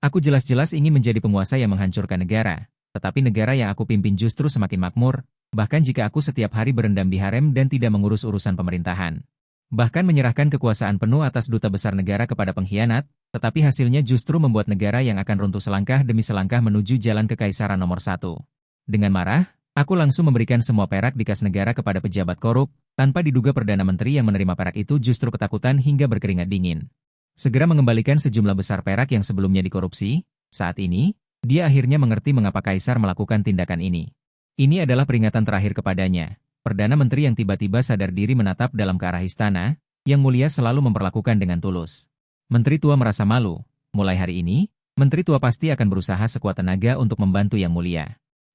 Aku jelas-jelas ingin menjadi penguasa yang menghancurkan negara, tetapi negara yang aku pimpin justru semakin makmur, bahkan jika aku setiap hari berendam di harem dan tidak mengurus urusan pemerintahan. Bahkan menyerahkan kekuasaan penuh atas duta besar negara kepada pengkhianat, tetapi hasilnya justru membuat negara yang akan runtuh selangkah demi selangkah menuju jalan kekaisaran nomor 1. Dengan marah, aku langsung memberikan semua perak di kas negara kepada pejabat korup, tanpa diduga Perdana Menteri yang menerima perak itu justru ketakutan hingga berkeringat dingin. Segera mengembalikan sejumlah besar perak yang sebelumnya dikorupsi, saat ini, dia akhirnya mengerti mengapa Kaisar melakukan tindakan ini. Ini adalah peringatan terakhir kepadanya. Perdana Menteri yang tiba-tiba sadar diri menatap dalam ke arah istana, Yang Mulia selalu memperlakukan dengan tulus. Menteri tua merasa malu. Mulai hari ini, Menteri tua pasti akan berusaha sekuat tenaga untuk membantu Yang Mulia.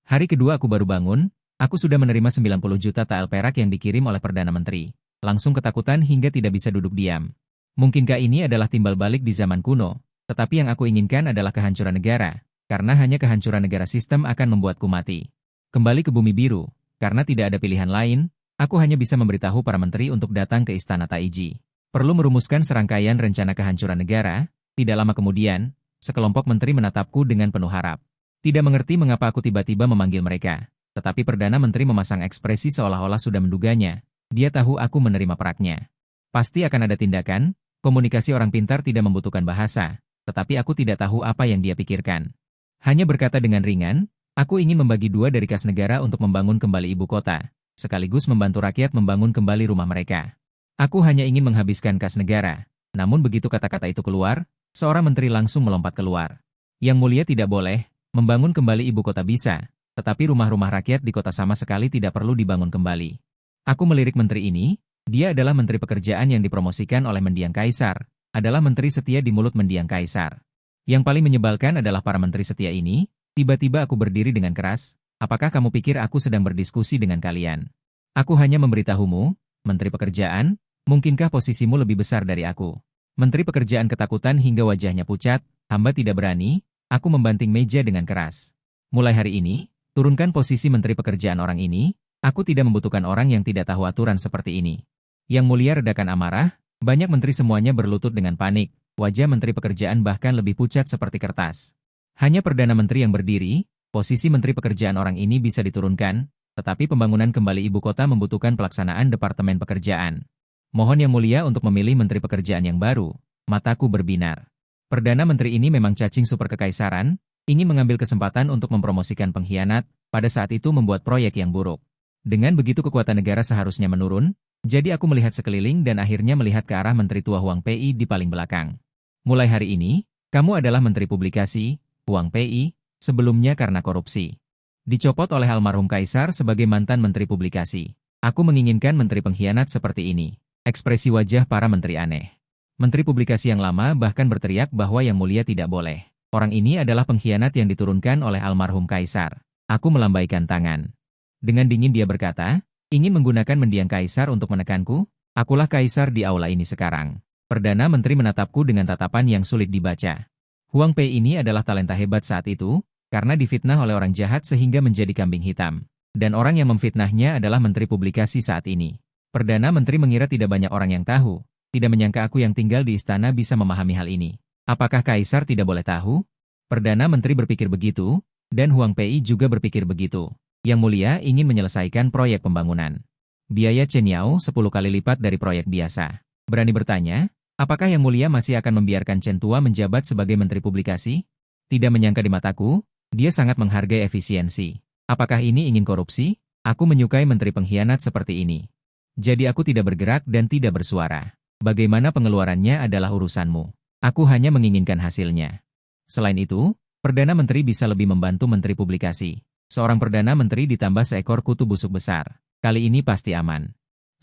Hari kedua aku baru bangun, aku sudah menerima 90 juta tael perak yang dikirim oleh Perdana Menteri. Langsung ketakutan hingga tidak bisa duduk diam. Mungkinkah ini adalah timbal balik di zaman kuno, tetapi yang aku inginkan adalah kehancuran negara, karena hanya kehancuran negara sistem akan membuatku mati. Kembali ke bumi biru, karena tidak ada pilihan lain, aku hanya bisa memberitahu para menteri untuk datang ke Istana Taiji. Perlu merumuskan serangkaian rencana kehancuran negara. Tidak lama kemudian, sekelompok menteri menatapku dengan penuh harap. Tidak mengerti mengapa aku tiba-tiba memanggil mereka, tetapi Perdana Menteri memasang ekspresi seolah-olah sudah menduganya. Dia tahu aku menerima peraknya. Pasti akan ada tindakan. Komunikasi orang pintar tidak membutuhkan bahasa, tetapi aku tidak tahu apa yang dia pikirkan. Hanya berkata dengan ringan, aku ingin membagi 2 dari kas negara untuk membangun kembali ibu kota, sekaligus membantu rakyat membangun kembali rumah mereka. Aku hanya ingin menghabiskan kas negara. Namun begitu kata-kata itu keluar, seorang menteri langsung melompat keluar. Yang Mulia tidak boleh, membangun kembali ibu kota bisa, tetapi rumah-rumah rakyat di kota sama sekali tidak perlu dibangun kembali. Aku melirik menteri ini. Dia adalah menteri pekerjaan yang dipromosikan oleh mendiang kaisar, adalah menteri setia di mulut mendiang kaisar. Yang paling menyebalkan adalah para menteri setia ini, tiba-tiba aku berdiri dengan keras, apakah kamu pikir aku sedang berdiskusi dengan kalian? Aku hanya memberitahumu, menteri pekerjaan, mungkinkah posisimu lebih besar dari aku? Menteri pekerjaan ketakutan hingga wajahnya pucat, hamba tidak berani, aku membanting meja dengan keras. Mulai hari ini, turunkan posisi menteri pekerjaan orang ini, aku tidak membutuhkan orang yang tidak tahu aturan seperti ini. Yang Mulia redakan amarah, banyak menteri semuanya berlutut dengan panik, wajah menteri pekerjaan bahkan lebih pucat seperti kertas. Hanya Perdana Menteri yang berdiri, posisi menteri pekerjaan orang ini bisa diturunkan, tetapi pembangunan kembali ibu kota membutuhkan pelaksanaan Departemen Pekerjaan. Mohon Yang Mulia untuk memilih menteri pekerjaan yang baru, mataku berbinar. Perdana Menteri ini memang cacing super kekaisaran, ingin mengambil kesempatan untuk mempromosikan pengkhianat, pada saat itu membuat proyek yang buruk. Dengan begitu kekuatan negara seharusnya menurun. Jadi aku melihat sekeliling dan akhirnya melihat ke arah Menteri Tua Huang Pi di paling belakang. Mulai hari ini, kamu adalah Menteri Publikasi, Huang Pi, sebelumnya karena korupsi. Dicopot oleh almarhum Kaisar sebagai mantan Menteri Publikasi. Aku menginginkan Menteri Pengkhianat seperti ini. Ekspresi wajah para menteri aneh. Menteri Publikasi yang lama bahkan berteriak bahwa Yang Mulia tidak boleh. Orang ini adalah pengkhianat yang diturunkan oleh almarhum Kaisar. Aku melambaikan tangan. Dengan dingin dia berkata, ingin menggunakan mendiang kaisar untuk menekanku? Akulah kaisar di aula ini sekarang. Perdana Menteri menatapku dengan tatapan yang sulit dibaca. Huang Pi ini adalah talenta hebat saat itu, karena difitnah oleh orang jahat sehingga menjadi kambing hitam. Dan orang yang memfitnahnya adalah Menteri Publikasi saat ini. Perdana Menteri mengira tidak banyak orang yang tahu, tidak menyangka aku yang tinggal di istana bisa memahami hal ini. Apakah kaisar tidak boleh tahu? Perdana Menteri berpikir begitu, dan Huang Pi juga berpikir begitu. Yang Mulia ingin menyelesaikan proyek pembangunan. Biaya Chen Yao 10 kali lipat dari proyek biasa. Berani bertanya, apakah Yang Mulia masih akan membiarkan Chen Tua menjabat sebagai Menteri Publikasi? Tidak menyangka di mataku, dia sangat menghargai efisiensi. Apakah ini ingin korupsi? Aku menyukai menteri pengkhianat seperti ini. Jadi aku tidak bergerak dan tidak bersuara. Bagaimana pengeluarannya adalah urusanmu. Aku hanya menginginkan hasilnya. Selain itu, Perdana Menteri bisa lebih membantu Menteri Publikasi. Seorang Perdana Menteri ditambah seekor kutu busuk besar. Kali ini pasti aman.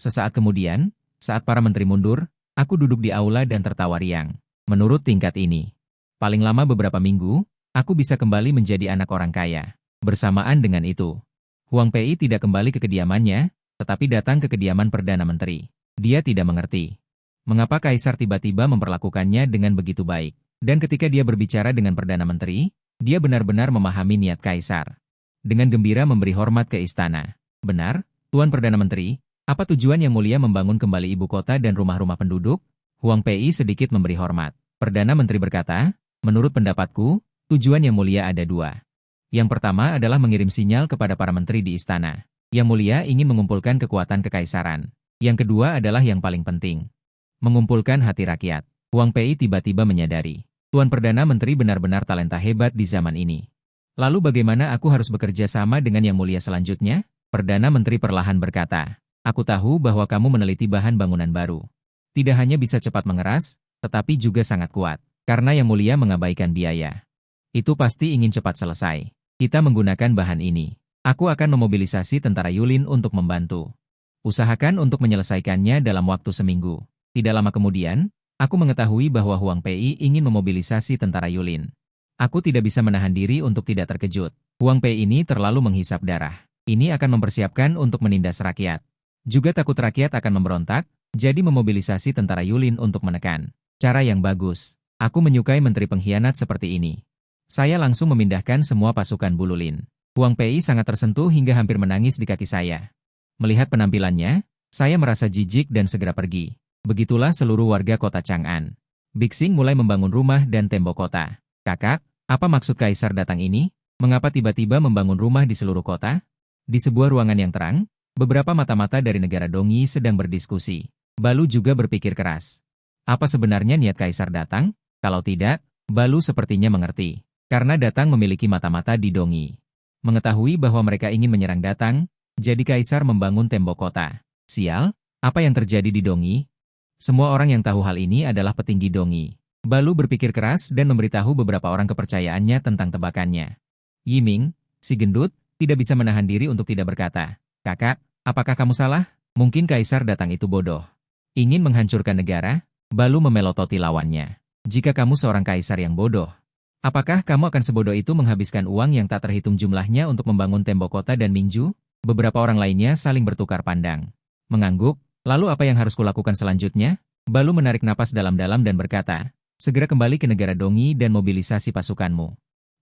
Sesaat kemudian, saat para menteri mundur, aku duduk di aula dan tertawa riang. Menurut tingkat ini, paling lama beberapa minggu, aku bisa kembali menjadi anak orang kaya. Bersamaan dengan itu, Huang Pi tidak kembali ke kediamannya, tetapi datang ke kediaman Perdana Menteri. Dia tidak mengerti mengapa Kaisar tiba-tiba memperlakukannya dengan begitu baik. Dan ketika dia berbicara dengan Perdana Menteri, dia benar-benar memahami niat Kaisar. Dengan gembira memberi hormat ke istana. Benar, Tuan Perdana Menteri, apa tujuan Yang Mulia membangun kembali ibu kota dan rumah-rumah penduduk? Huang Pi sedikit memberi hormat. Perdana Menteri berkata, Menurut pendapatku, tujuan Yang Mulia ada dua. Yang pertama adalah mengirim sinyal kepada para menteri di istana. Yang Mulia ingin mengumpulkan kekuatan kekaisaran. Yang kedua adalah yang paling penting. Mengumpulkan hati rakyat. Huang Pei tiba-tiba menyadari. Tuan Perdana Menteri benar-benar talenta hebat di zaman ini. Lalu bagaimana aku harus bekerja sama dengan Yang Mulia selanjutnya? Perdana Menteri perlahan berkata, aku tahu bahwa kamu meneliti bahan bangunan baru. Tidak hanya bisa cepat mengeras, tetapi juga sangat kuat. Karena Yang Mulia mengabaikan biaya. Itu pasti ingin cepat selesai. Kita menggunakan bahan ini. Aku akan memobilisasi tentara Yulin untuk membantu. Usahakan untuk menyelesaikannya dalam waktu seminggu. Tidak lama kemudian, aku mengetahui bahwa Huang Pei ingin memobilisasi tentara Yulin. Aku tidak bisa menahan diri untuk tidak terkejut. Huang Pei ini terlalu menghisap darah. Ini akan mempersiapkan untuk menindas rakyat. Juga takut rakyat akan memberontak, jadi memobilisasi tentara Yulin untuk menekan. Cara yang bagus. Aku menyukai menteri pengkhianat seperti ini. Saya langsung memindahkan semua pasukan Bululin. Huang Pei sangat tersentuh hingga hampir menangis di kaki saya. Melihat penampilannya, saya merasa jijik dan segera pergi. Begitulah seluruh warga kota Chang'an. Bixing mulai membangun rumah dan tembok kota. Kakak, apa maksud kaisar datang ini? Mengapa tiba-tiba membangun rumah di seluruh kota? Di sebuah ruangan yang terang, beberapa mata-mata dari negara Dongi sedang berdiskusi. Balu juga berpikir keras. Apa sebenarnya niat kaisar datang? Kalau tidak, Balu sepertinya mengerti. Karena datang memiliki mata-mata di Dongi. Mengetahui bahwa mereka ingin menyerang datang, jadi kaisar membangun tembok kota. Sial, apa yang terjadi di Dongi? Semua orang yang tahu hal ini adalah petinggi Dongi. Balu berpikir keras dan memberitahu beberapa orang kepercayaannya tentang tebakannya. Yiming, si gendut, tidak bisa menahan diri untuk tidak berkata, kakak, apakah kamu salah? Mungkin kaisar datang itu bodoh. Ingin menghancurkan negara? Balu memelototi lawannya. Jika kamu seorang kaisar yang bodoh, apakah kamu akan sebodoh itu menghabiskan uang yang tak terhitung jumlahnya untuk membangun tembok kota dan Mingju? Beberapa orang lainnya saling bertukar pandang. Mengangguk, lalu apa yang harus kulakukan selanjutnya? Balu menarik napas dalam-dalam dan berkata, segera kembali ke negara Dongi dan mobilisasi pasukanmu.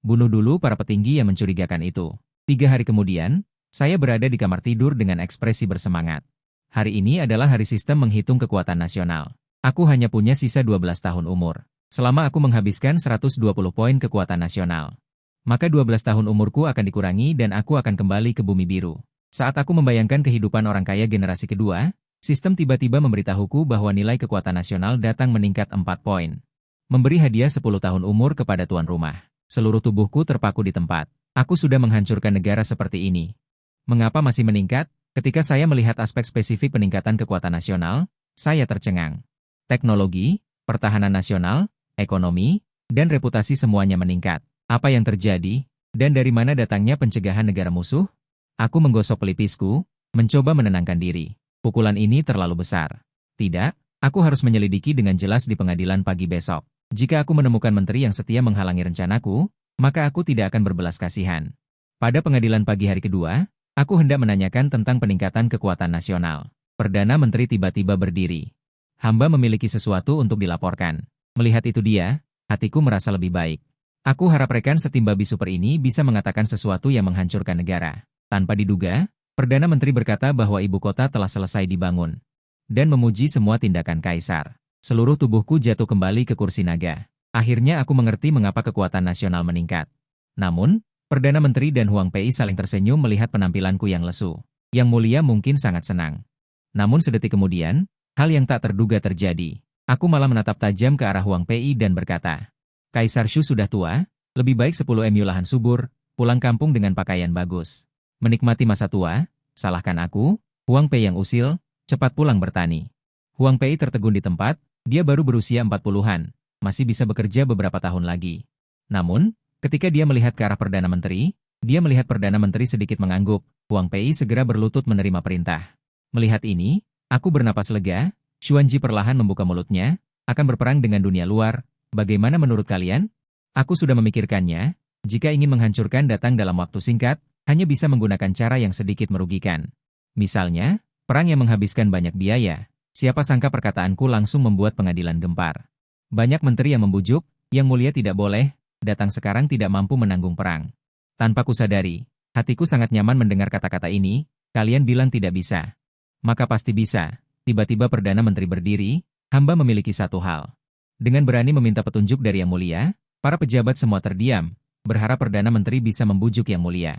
Bunuh dulu para petinggi yang mencurigakan itu. 3 hari kemudian, saya berada di kamar tidur dengan ekspresi bersemangat. Hari ini adalah hari sistem menghitung kekuatan nasional. Aku hanya punya sisa 12 tahun umur. Selama aku menghabiskan 120 poin kekuatan nasional, maka 12 tahun umurku akan dikurangi dan aku akan kembali ke bumi biru. Saat aku membayangkan kehidupan orang kaya generasi kedua, sistem tiba-tiba memberitahuku bahwa nilai kekuatan nasional datang meningkat 4 poin. Memberi hadiah 10 tahun umur kepada tuan rumah. Seluruh tubuhku terpaku di tempat. Aku sudah menghancurkan negara seperti ini. Mengapa masih meningkat? Ketika saya melihat aspek spesifik peningkatan kekuatan nasional, saya tercengang. Teknologi, pertahanan nasional, ekonomi, dan reputasi semuanya meningkat. Apa yang terjadi? Dan dari mana datangnya pencegahan negara musuh? Aku menggosok pelipisku, mencoba menenangkan diri. Pukulan ini terlalu besar. Tidak, aku harus menyelidiki dengan jelas di pengadilan pagi besok. Jika aku menemukan menteri yang setia menghalangi rencanaku, maka aku tidak akan berbelas kasihan. Pada pengadilan pagi hari kedua, aku hendak menanyakan tentang peningkatan kekuatan nasional. Perdana Menteri tiba-tiba berdiri. Hamba memiliki sesuatu untuk dilaporkan. Melihat itu dia, hatiku merasa lebih baik. Aku harap rekan setimba Super ini bisa mengatakan sesuatu yang menghancurkan negara. Tanpa diduga, Perdana Menteri berkata bahwa ibu kota telah selesai dibangun. Dan memuji semua tindakan kaisar. Seluruh tubuhku jatuh kembali ke kursi naga. Akhirnya aku mengerti mengapa kekuatan nasional meningkat. Namun, Perdana Menteri dan Huang Pei saling tersenyum melihat penampilanku yang lesu. Yang Mulia mungkin sangat senang. Namun sedetik kemudian, hal yang tak terduga terjadi. Aku malah menatap tajam ke arah Huang Pei dan berkata, Kaisar Shu sudah tua, lebih baik 10 MU lahan subur, pulang kampung dengan pakaian bagus. Menikmati masa tua, salahkan aku, Huang Pei yang usil, cepat pulang bertani. Huang Pei tertegun di tempat, dia baru berusia 40-an, masih bisa bekerja beberapa tahun lagi. Namun, ketika dia melihat ke arah Perdana Menteri, dia melihat Perdana Menteri sedikit mengangguk, Huang Pei segera berlutut menerima perintah. Melihat ini, aku bernapas lega, Xuanji perlahan membuka mulutnya, akan berperang dengan dunia luar, bagaimana menurut kalian? Aku sudah memikirkannya, jika ingin menghancurkan datang dalam waktu singkat, hanya bisa menggunakan cara yang sedikit merugikan. Misalnya, perang yang menghabiskan banyak biaya. Siapa sangka perkataanku langsung membuat pengadilan gempar. Banyak menteri yang membujuk, Yang Mulia tidak boleh, datang sekarang tidak mampu menanggung perang. Tanpa kusadari, hatiku sangat nyaman mendengar kata-kata ini, kalian bilang tidak bisa. Maka pasti bisa. Tiba-tiba Perdana Menteri berdiri, hamba memiliki satu hal. Dengan berani meminta petunjuk dari Yang Mulia, Para pejabat semua terdiam, berharap Perdana Menteri bisa membujuk Yang Mulia.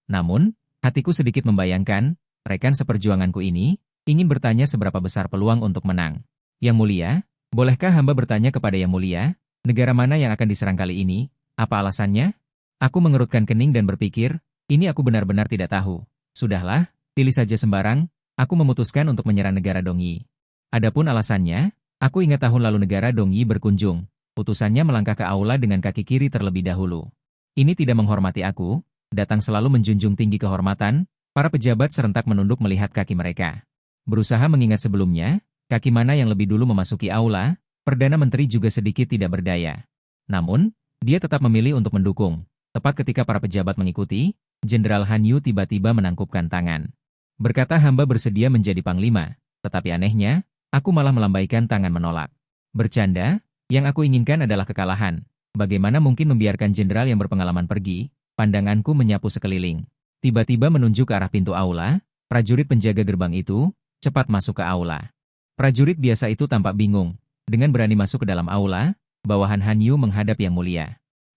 Namun, hatiku sedikit membayangkan, rekan seperjuanganku ini, ingin bertanya seberapa besar peluang untuk menang. Yang Mulia, bolehkah hamba bertanya kepada Yang Mulia, negara mana yang akan diserang kali ini? Apa alasannya? Aku mengerutkan kening dan berpikir, ini aku benar-benar tidak tahu. Sudahlah, pilih saja sembarang, aku memutuskan untuk menyerang negara Dongyi. Adapun alasannya, aku ingat tahun lalu negara Dongyi berkunjung. Utusannya melangkah ke aula dengan kaki kiri terlebih dahulu. Ini tidak menghormati aku, datang selalu menjunjung tinggi kehormatan, para pejabat serentak menunduk melihat kaki mereka. Berusaha mengingat sebelumnya, kaki mana yang lebih dulu memasuki aula, Perdana Menteri juga sedikit tidak berdaya. Namun, dia tetap memilih untuk mendukung. Tepat ketika para pejabat mengikuti, Jenderal Han Yu tiba-tiba menangkupkan tangan. Berkata hamba bersedia menjadi panglima, tetapi anehnya, aku malah melambaikan tangan menolak. Bercanda, yang aku inginkan adalah kekalahan. Bagaimana mungkin membiarkan jenderal yang berpengalaman pergi? Pandanganku menyapu sekeliling. Tiba-tiba menunjuk ke arah pintu aula, prajurit penjaga gerbang itu, cepat masuk ke aula. Prajurit biasa itu tampak bingung. Dengan berani masuk ke dalam aula, bawahan Han Yu menghadap Yang Mulia.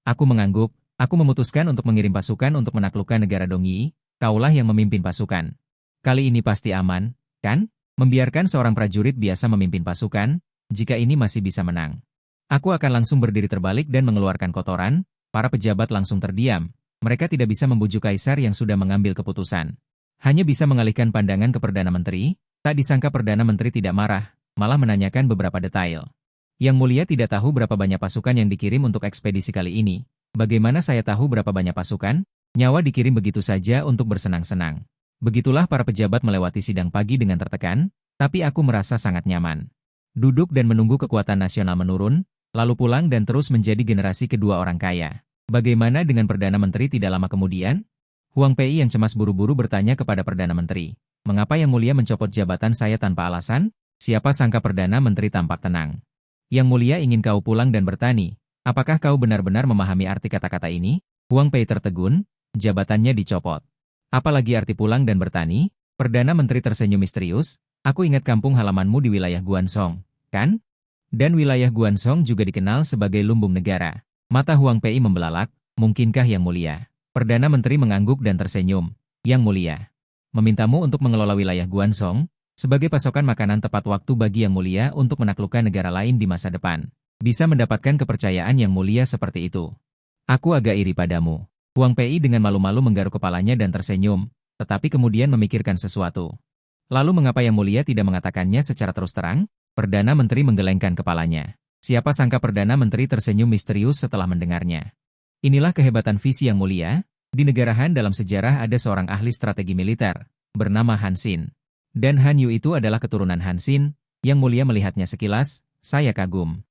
Aku mengangguk, aku memutuskan untuk mengirim pasukan untuk menaklukkan negara Dongyi, kaulah yang memimpin pasukan. Kali ini pasti aman, kan? Membiarkan seorang prajurit biasa memimpin pasukan, jika ini masih bisa menang. Aku akan langsung berdiri terbalik dan mengeluarkan kotoran, para pejabat langsung terdiam, mereka tidak bisa membujuk kaisar yang sudah mengambil keputusan. Hanya bisa mengalihkan pandangan ke Perdana Menteri, tak disangka Perdana Menteri tidak marah, malah menanyakan beberapa detail. Yang Mulia tidak tahu berapa banyak pasukan yang dikirim untuk ekspedisi kali ini. Bagaimana saya tahu berapa banyak pasukan? Nyawa dikirim begitu saja untuk bersenang-senang. Begitulah para pejabat melewati sidang pagi dengan tertekan, tapi aku merasa sangat nyaman. Duduk dan menunggu kekuatan nasional menurun, lalu pulang dan terus menjadi generasi kedua orang kaya. Bagaimana dengan Perdana Menteri tidak lama kemudian? Huang Pei yang cemas buru-buru bertanya kepada Perdana Menteri, mengapa Yang Mulia mencopot jabatan saya tanpa alasan? Siapa sangka Perdana Menteri tampak tenang. Yang Mulia ingin kau pulang dan bertani, apakah kau benar-benar memahami arti kata-kata ini? Huang Pei tertegun, jabatannya dicopot. Apalagi arti pulang dan bertani? Perdana Menteri tersenyum misterius, aku ingat kampung halamanmu di wilayah Guansong, kan? Dan wilayah Guansong juga dikenal sebagai lumbung negara. Mata Huang Pei membelalak, mungkinkah Yang Mulia? Perdana Menteri mengangguk dan tersenyum. Yang Mulia, memintamu untuk mengelola wilayah Guansong, sebagai pasokan makanan tepat waktu bagi Yang Mulia untuk menaklukkan negara lain di masa depan. Bisa mendapatkan kepercayaan Yang Mulia seperti itu. Aku agak iri padamu. Huang Pei dengan malu-malu menggaruk kepalanya dan tersenyum, tetapi kemudian memikirkan sesuatu. Lalu mengapa Yang Mulia tidak mengatakannya secara terus terang? Perdana Menteri menggelengkan kepalanya. Siapa sangka Perdana Menteri tersenyum misterius setelah mendengarnya. Inilah kehebatan visi Yang Mulia. Di negara Han dalam sejarah ada seorang ahli strategi militer, bernama Han Xin. Dan Han Yu itu adalah keturunan Han Xin. Yang Mulia melihatnya sekilas, saya kagum.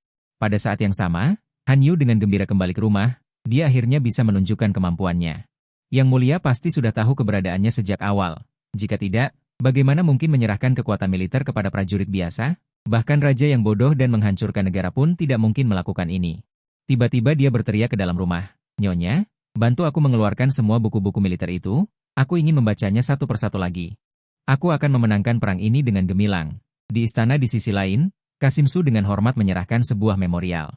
Pada saat yang sama, Han Yu dengan gembira kembali ke rumah, dia akhirnya bisa menunjukkan kemampuannya. Yang Mulia pasti sudah tahu keberadaannya sejak awal. Jika tidak, bagaimana mungkin menyerahkan kekuatan militer kepada prajurit biasa? Bahkan raja yang bodoh dan menghancurkan negara pun tidak mungkin melakukan ini. Tiba-tiba dia berteriak ke dalam rumah, Nyonya, bantu aku mengeluarkan semua buku-buku militer itu, aku ingin membacanya satu persatu lagi. Aku akan memenangkan perang ini dengan gemilang. Di istana di sisi lain, Kasim Su dengan hormat menyerahkan sebuah memorial.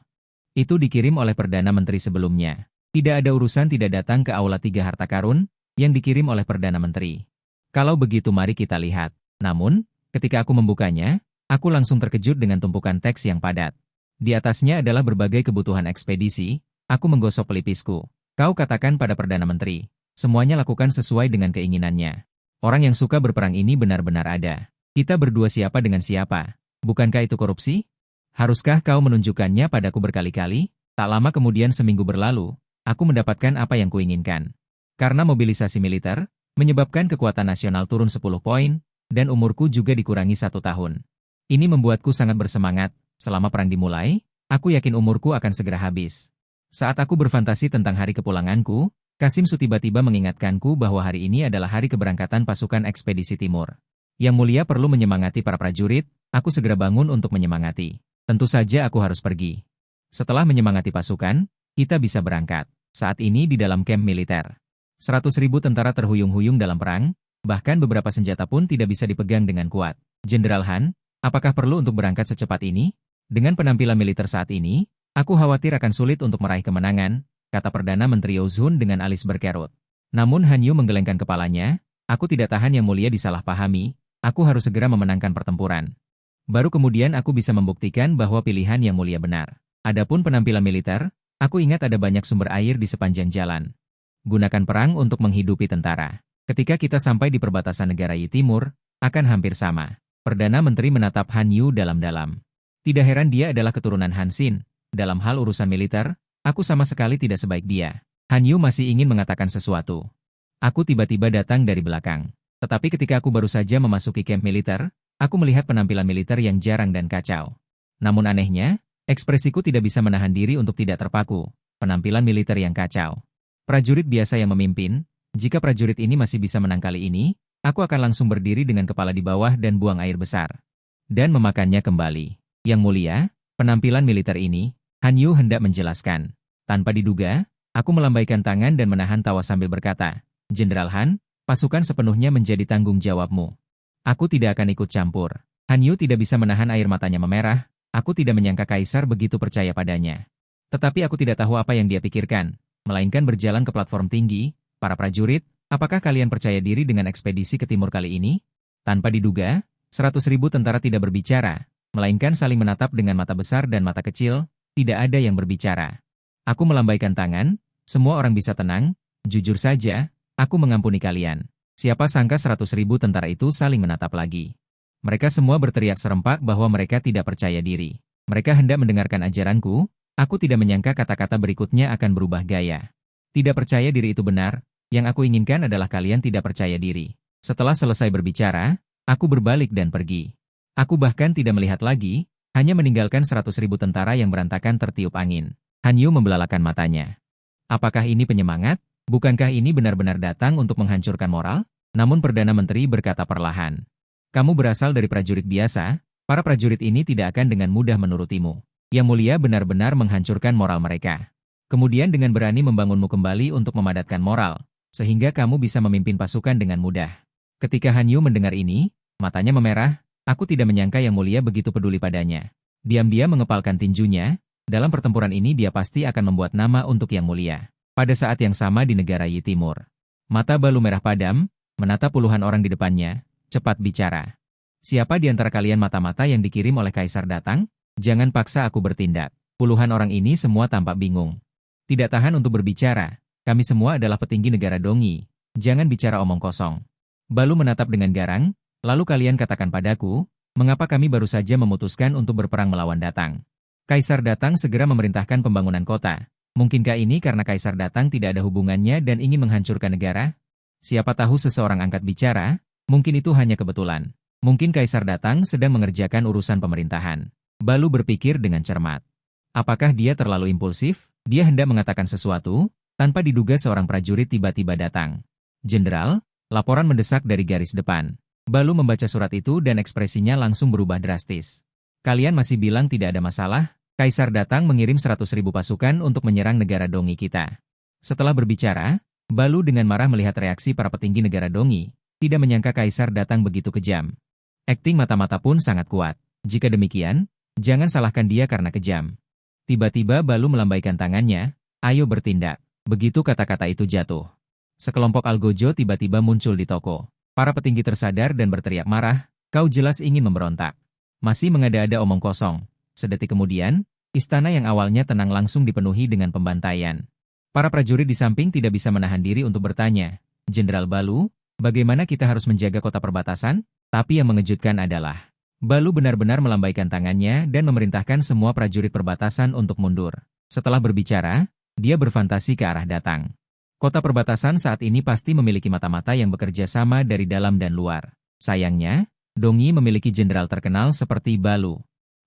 Itu dikirim oleh Perdana Menteri sebelumnya. Tidak ada urusan tidak datang ke Aula 3 Harta Karun, yang dikirim oleh Perdana Menteri. Kalau begitu mari kita lihat. Namun, ketika aku membukanya, aku langsung terkejut dengan tumpukan teks yang padat. Di atasnya adalah berbagai kebutuhan ekspedisi, aku menggosok pelipisku. Kau katakan pada Perdana Menteri, semuanya lakukan sesuai dengan keinginannya. Orang yang suka berperang ini benar-benar ada. Kita berdua siapa dengan siapa? Bukankah itu korupsi? Haruskah kau menunjukkannya padaku berkali-kali? Tak lama kemudian seminggu berlalu, aku mendapatkan apa yang kuinginkan. Karena mobilisasi militer, menyebabkan kekuatan nasional turun 10 poin, dan umurku juga dikurangi 1 tahun. Ini membuatku sangat bersemangat, selama perang dimulai, aku yakin umurku akan segera habis. Saat aku berfantasi tentang hari kepulanganku, Kasim Su tiba-tiba mengingatkanku bahwa hari ini adalah hari keberangkatan pasukan ekspedisi timur. Yang Mulia perlu menyemangati para prajurit, aku segera bangun untuk menyemangati. Tentu saja aku harus pergi. Setelah menyemangati pasukan, kita bisa berangkat. Saat ini di dalam kamp militer. 100.000 tentara terhuyung-huyung dalam perang, bahkan beberapa senjata pun tidak bisa dipegang dengan kuat. Jenderal Han, apakah perlu untuk berangkat secepat ini? Dengan penampilan militer saat ini, Aku khawatir akan sulit untuk meraih kemenangan, kata Perdana Menteri Ozun dengan alis berkerut. Namun Han Yu menggelengkan kepalanya, aku tidak tahan Yang Mulia disalahpahami, aku harus segera memenangkan pertempuran. Baru kemudian aku bisa membuktikan bahwa pilihan Yang Mulia benar. Adapun penampilan militer, aku ingat ada banyak sumber air di sepanjang jalan. Gunakan perang untuk menghidupi tentara. Ketika kita sampai di perbatasan negara Yi Timur, akan hampir sama. Perdana Menteri menatap Han Yu dalam-dalam. Tidak heran dia adalah keturunan Han Xin. Dalam hal urusan militer, aku sama sekali tidak sebaik dia. Han Yu masih ingin mengatakan sesuatu. Aku tiba-tiba datang dari belakang. Tetapi ketika aku baru saja memasuki kamp militer, aku melihat penampilan militer yang jarang dan kacau. Namun anehnya, ekspresiku tidak bisa menahan diri untuk tidak terpaku. Penampilan militer yang kacau. Prajurit biasa yang memimpin, jika prajurit ini masih bisa menang kali ini, aku akan langsung berdiri dengan kepala di bawah dan buang air besar. Dan memakannya kembali. Yang Mulia, penampilan militer ini, Han Yu hendak menjelaskan. Tanpa diduga, aku melambaikan tangan dan menahan tawa sambil berkata, Jenderal Han, pasukan sepenuhnya menjadi tanggung jawabmu. Aku tidak akan ikut campur. Han Yu tidak bisa menahan air matanya memerah, aku tidak menyangka Kaisar begitu percaya padanya. Tetapi aku tidak tahu apa yang dia pikirkan, melainkan berjalan ke platform tinggi, para prajurit, apakah kalian percaya diri dengan ekspedisi ke timur kali ini? Tanpa diduga, 100.000 tentara tidak berbicara, melainkan saling menatap dengan mata besar dan mata kecil. Tidak ada yang berbicara. Aku melambaikan tangan, semua orang bisa tenang, jujur saja, aku mengampuni kalian. Siapa sangka 100.000 tentara itu saling menatap lagi. Mereka semua berteriak serempak bahwa mereka tidak percaya diri. Mereka hendak mendengarkan ajaranku, aku tidak menyangka kata-kata berikutnya akan berubah gaya. Tidak percaya diri itu benar, yang aku inginkan adalah kalian tidak percaya diri. Setelah selesai berbicara, aku berbalik dan pergi. Aku bahkan tidak melihat lagi, hanya meninggalkan 100.000 tentara yang berantakan tertiup angin. Han Yu membelalakan matanya. Apakah ini penyemangat? Bukankah ini benar-benar datang untuk menghancurkan moral? Namun Perdana Menteri berkata perlahan. Kamu berasal dari prajurit biasa, para prajurit ini tidak akan dengan mudah menurutimu. Yang Mulia benar-benar menghancurkan moral mereka. Kemudian dengan berani membangunmu kembali untuk memadatkan moral, sehingga kamu bisa memimpin pasukan dengan mudah. Ketika Han Yu mendengar ini, matanya memerah. Aku tidak menyangka Yang Mulia begitu peduli padanya. Diam-diam mengepalkan tinjunya, dalam pertempuran ini dia pasti akan membuat nama untuk Yang Mulia. Pada saat yang sama di negara Yi Timur. Mata Balu merah padam, menatap puluhan orang di depannya, cepat bicara. Siapa di antara kalian mata-mata yang dikirim oleh Kaisar datang? Jangan paksa aku bertindak. Puluhan orang ini semua tampak bingung. Tidak tahan untuk berbicara, kami semua adalah petinggi negara Dongyi. Jangan bicara omong kosong. Balu menatap dengan garang. Lalu kalian katakan padaku, mengapa kami baru saja memutuskan untuk berperang melawan Datang? Kaisar Datang segera memerintahkan pembangunan kota. Mungkinkah ini karena Kaisar Datang tidak ada hubungannya dan ingin menghancurkan negara? Siapa tahu seseorang angkat bicara, mungkin itu hanya kebetulan. Mungkin Kaisar Datang sedang mengerjakan urusan pemerintahan. Balu berpikir dengan cermat. Apakah dia terlalu impulsif? Dia hendak mengatakan sesuatu, tanpa diduga seorang prajurit tiba-tiba datang. Jenderal, laporan mendesak dari garis depan. Balu membaca surat itu dan ekspresinya langsung berubah drastis. Kalian masih bilang tidak ada masalah? Kaisar Datang mengirim 100.000 pasukan untuk menyerang negara Dongyi kita. Setelah berbicara, Balu dengan marah melihat reaksi para petinggi negara Dongyi, tidak menyangka Kaisar Datang begitu kejam. Akting mata-mata pun sangat kuat. Jika demikian, jangan salahkan dia karena kejam. Tiba-tiba Balu melambaikan tangannya, ayo bertindak. Begitu kata-kata itu jatuh. Sekelompok algojo tiba-tiba muncul di toko. Para petinggi tersadar dan berteriak marah, kau jelas ingin memberontak. Masih mengada-ada omong kosong. Sedetik kemudian, istana yang awalnya tenang langsung dipenuhi dengan pembantaian. Para prajurit di samping tidak bisa menahan diri untuk bertanya, Jenderal Balu, bagaimana kita harus menjaga kota perbatasan? Tapi yang mengejutkan adalah, Balu benar-benar melambaikan tangannya dan memerintahkan semua prajurit perbatasan untuk mundur. Setelah berbicara, dia berfantasi ke arah Datang. Kota perbatasan saat ini pasti memiliki mata-mata yang bekerja sama dari dalam dan luar. Sayangnya, Dongyi memiliki jenderal terkenal seperti Balu.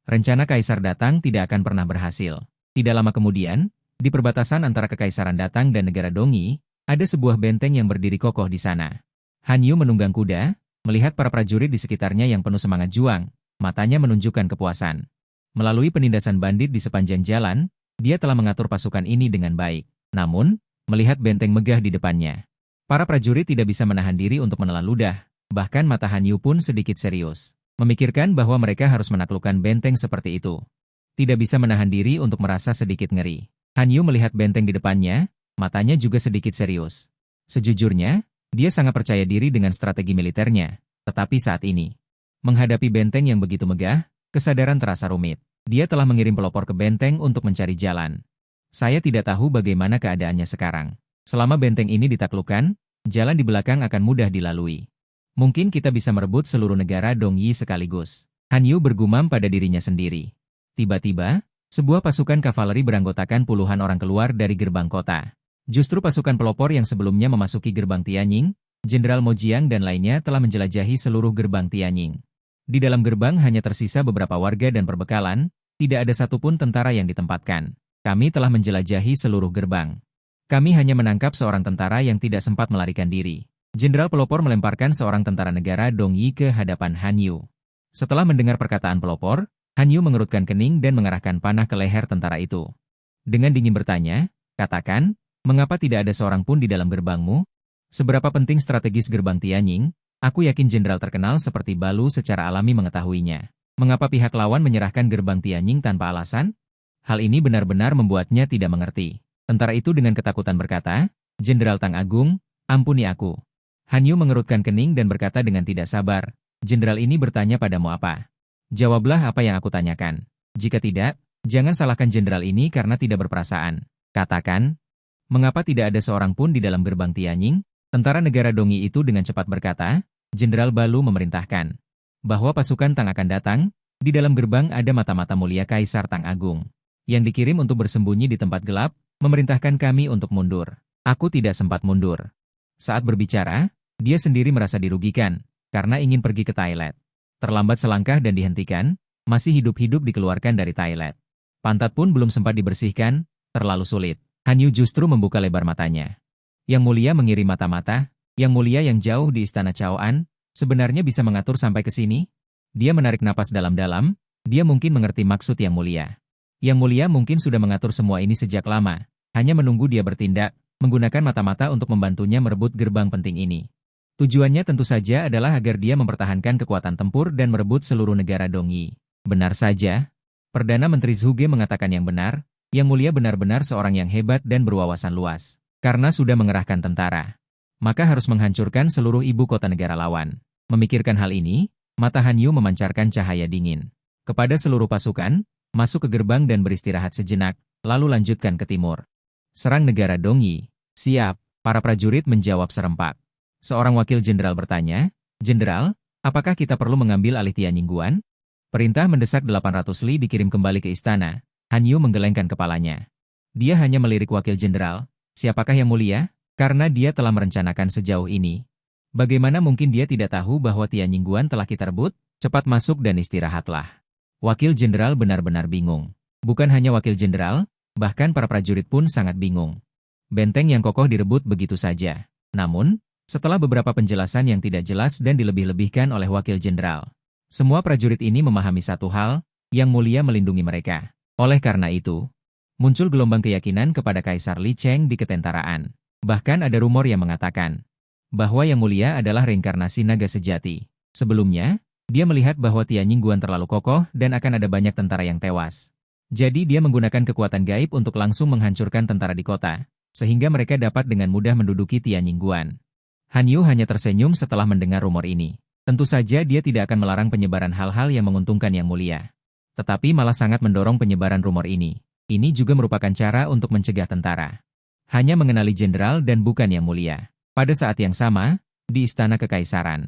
Rencana Kaisar Datang tidak akan pernah berhasil. Tidak lama kemudian, di perbatasan antara Kekaisaran Datang dan negara Dongyi, ada sebuah benteng yang berdiri kokoh di sana. Han Yu menunggang kuda, melihat para prajurit di sekitarnya yang penuh semangat juang, matanya menunjukkan kepuasan. Melalui penindasan bandit di sepanjang jalan, dia telah mengatur pasukan ini dengan baik. Namun, melihat benteng megah di depannya, para prajurit tidak bisa menahan diri untuk menelan ludah, bahkan mata Han Yu pun sedikit serius. Memikirkan bahwa mereka harus menaklukkan benteng seperti itu. Tidak bisa menahan diri untuk merasa sedikit ngeri. Han Yu melihat benteng di depannya, matanya juga sedikit serius. Sejujurnya, dia sangat percaya diri dengan strategi militernya. Tetapi saat ini, menghadapi benteng yang begitu megah, kesadaran terasa rumit. Dia telah mengirim pelopor ke benteng untuk mencari jalan. Saya tidak tahu bagaimana keadaannya sekarang. Selama benteng ini ditaklukkan, jalan di belakang akan mudah dilalui. Mungkin kita bisa merebut seluruh negara Dongyi sekaligus. Han Yu bergumam pada dirinya sendiri. Tiba-tiba, sebuah pasukan kavaleri beranggotakan puluhan orang keluar dari gerbang kota. Justru pasukan pelopor yang sebelumnya memasuki gerbang Tianying, Jenderal Mo Jiang dan lainnya telah menjelajahi seluruh gerbang Tianying. Di dalam gerbang hanya tersisa beberapa warga dan perbekalan, tidak ada satupun tentara yang ditempatkan. Kami telah menjelajahi seluruh gerbang. Kami hanya menangkap seorang tentara yang tidak sempat melarikan diri. Jenderal pelopor melemparkan seorang tentara negara Dongyi ke hadapan Han Yu. Setelah mendengar perkataan pelopor, Han Yu mengerutkan kening dan mengarahkan panah ke leher tentara itu. Dengan dingin bertanya, katakan, mengapa tidak ada seorang pun di dalam gerbangmu? Seberapa penting strategis gerbang Tianying? Aku yakin jenderal terkenal seperti Balu secara alami mengetahuinya. Mengapa pihak lawan menyerahkan gerbang Tianying tanpa alasan? Hal ini benar-benar membuatnya tidak mengerti. Tentara itu dengan ketakutan berkata, Jenderal Tang Agung, ampuni aku. Han Yu mengerutkan kening dan berkata dengan tidak sabar, jenderal ini bertanya padamu apa? Jawablah apa yang aku tanyakan. Jika tidak, jangan salahkan jenderal ini karena tidak berperasaan. Katakan, mengapa tidak ada seorang pun di dalam gerbang Tianying? Tentara negara Dongyi itu dengan cepat berkata, Jenderal Balu memerintahkan bahwa pasukan Tang akan datang, di dalam gerbang ada mata-mata mulia Kaisar Tang Agung, yang dikirim untuk bersembunyi di tempat gelap, memerintahkan kami untuk mundur. Aku tidak sempat mundur. Saat berbicara, dia sendiri merasa dirugikan, karena ingin pergi ke toilet. Terlambat selangkah dan dihentikan, masih hidup-hidup dikeluarkan dari toilet. Pantat pun belum sempat dibersihkan, terlalu sulit. Han Yu justru membuka lebar matanya. Yang mulia mengirim mata-mata, yang mulia yang jauh di istana Chaoan, sebenarnya bisa mengatur sampai ke sini? Dia menarik napas dalam-dalam, dia mungkin mengerti maksud yang mulia. Yang mulia mungkin sudah mengatur semua ini sejak lama, hanya menunggu dia bertindak, menggunakan mata-mata untuk membantunya merebut gerbang penting ini. Tujuannya tentu saja adalah agar dia mempertahankan kekuatan tempur dan merebut seluruh negara Dongyi. Benar saja. Perdana Menteri Zhuge mengatakan yang benar, yang mulia benar-benar seorang yang hebat dan berwawasan luas. Karena sudah mengerahkan tentara, maka harus menghancurkan seluruh ibu kota negara lawan. Memikirkan hal ini, mata Han Yu memancarkan cahaya dingin. Kepada seluruh pasukan, masuk ke gerbang dan beristirahat sejenak, lalu lanjutkan ke timur. Serang negara Dongyi. Siap, para prajurit menjawab serempak. Seorang wakil jenderal bertanya, Jenderal, apakah kita perlu mengambil alih Tianying? Perintah mendesak 800 li dikirim kembali ke istana. Han Yu menggelengkan kepalanya. Dia hanya melirik wakil jenderal. Siapakah yang mulia? Karena dia telah merencanakan sejauh ini. Bagaimana mungkin dia tidak tahu bahwa Tianying telah kita rebut? Cepat masuk dan istirahatlah. Wakil jenderal benar-benar bingung. Bukan hanya wakil jenderal, bahkan para prajurit pun sangat bingung. Benteng yang kokoh direbut begitu saja. Namun, setelah beberapa penjelasan yang tidak jelas dan dilebih-lebihkan oleh wakil jenderal, semua prajurit ini memahami satu hal, yang mulia melindungi mereka. Oleh karena itu, muncul gelombang keyakinan kepada Kaisar Li Cheng di ketentaraan. Bahkan ada rumor yang mengatakan bahwa Yang Mulia adalah reinkarnasi naga sejati. Sebelumnya, dia melihat bahwa Tianying terlalu kokoh dan akan ada banyak tentara yang tewas. Jadi dia menggunakan kekuatan gaib untuk langsung menghancurkan tentara di kota, sehingga mereka dapat dengan mudah menduduki Tianying. Han Yu hanya tersenyum setelah mendengar rumor ini. Tentu saja dia tidak akan melarang penyebaran hal-hal yang menguntungkan Yang Mulia. Tetapi malah sangat mendorong penyebaran rumor ini. Ini juga merupakan cara untuk mencegah tentara hanya mengenali jenderal dan bukan Yang Mulia. Pada saat yang sama, di Istana Kekaisaran,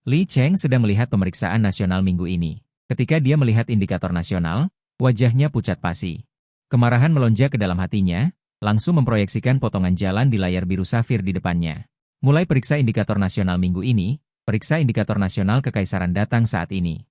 Li Cheng sedang melihat pemeriksaan nasional minggu ini. Ketika dia melihat indikator nasional, wajahnya pucat pasi. Kemarahan melonjak ke dalam hatinya, langsung memproyeksikan potongan jalan di layar biru safir di depannya. Mulai periksa indikator nasional minggu ini, periksa indikator nasional Kekaisaran datang saat ini.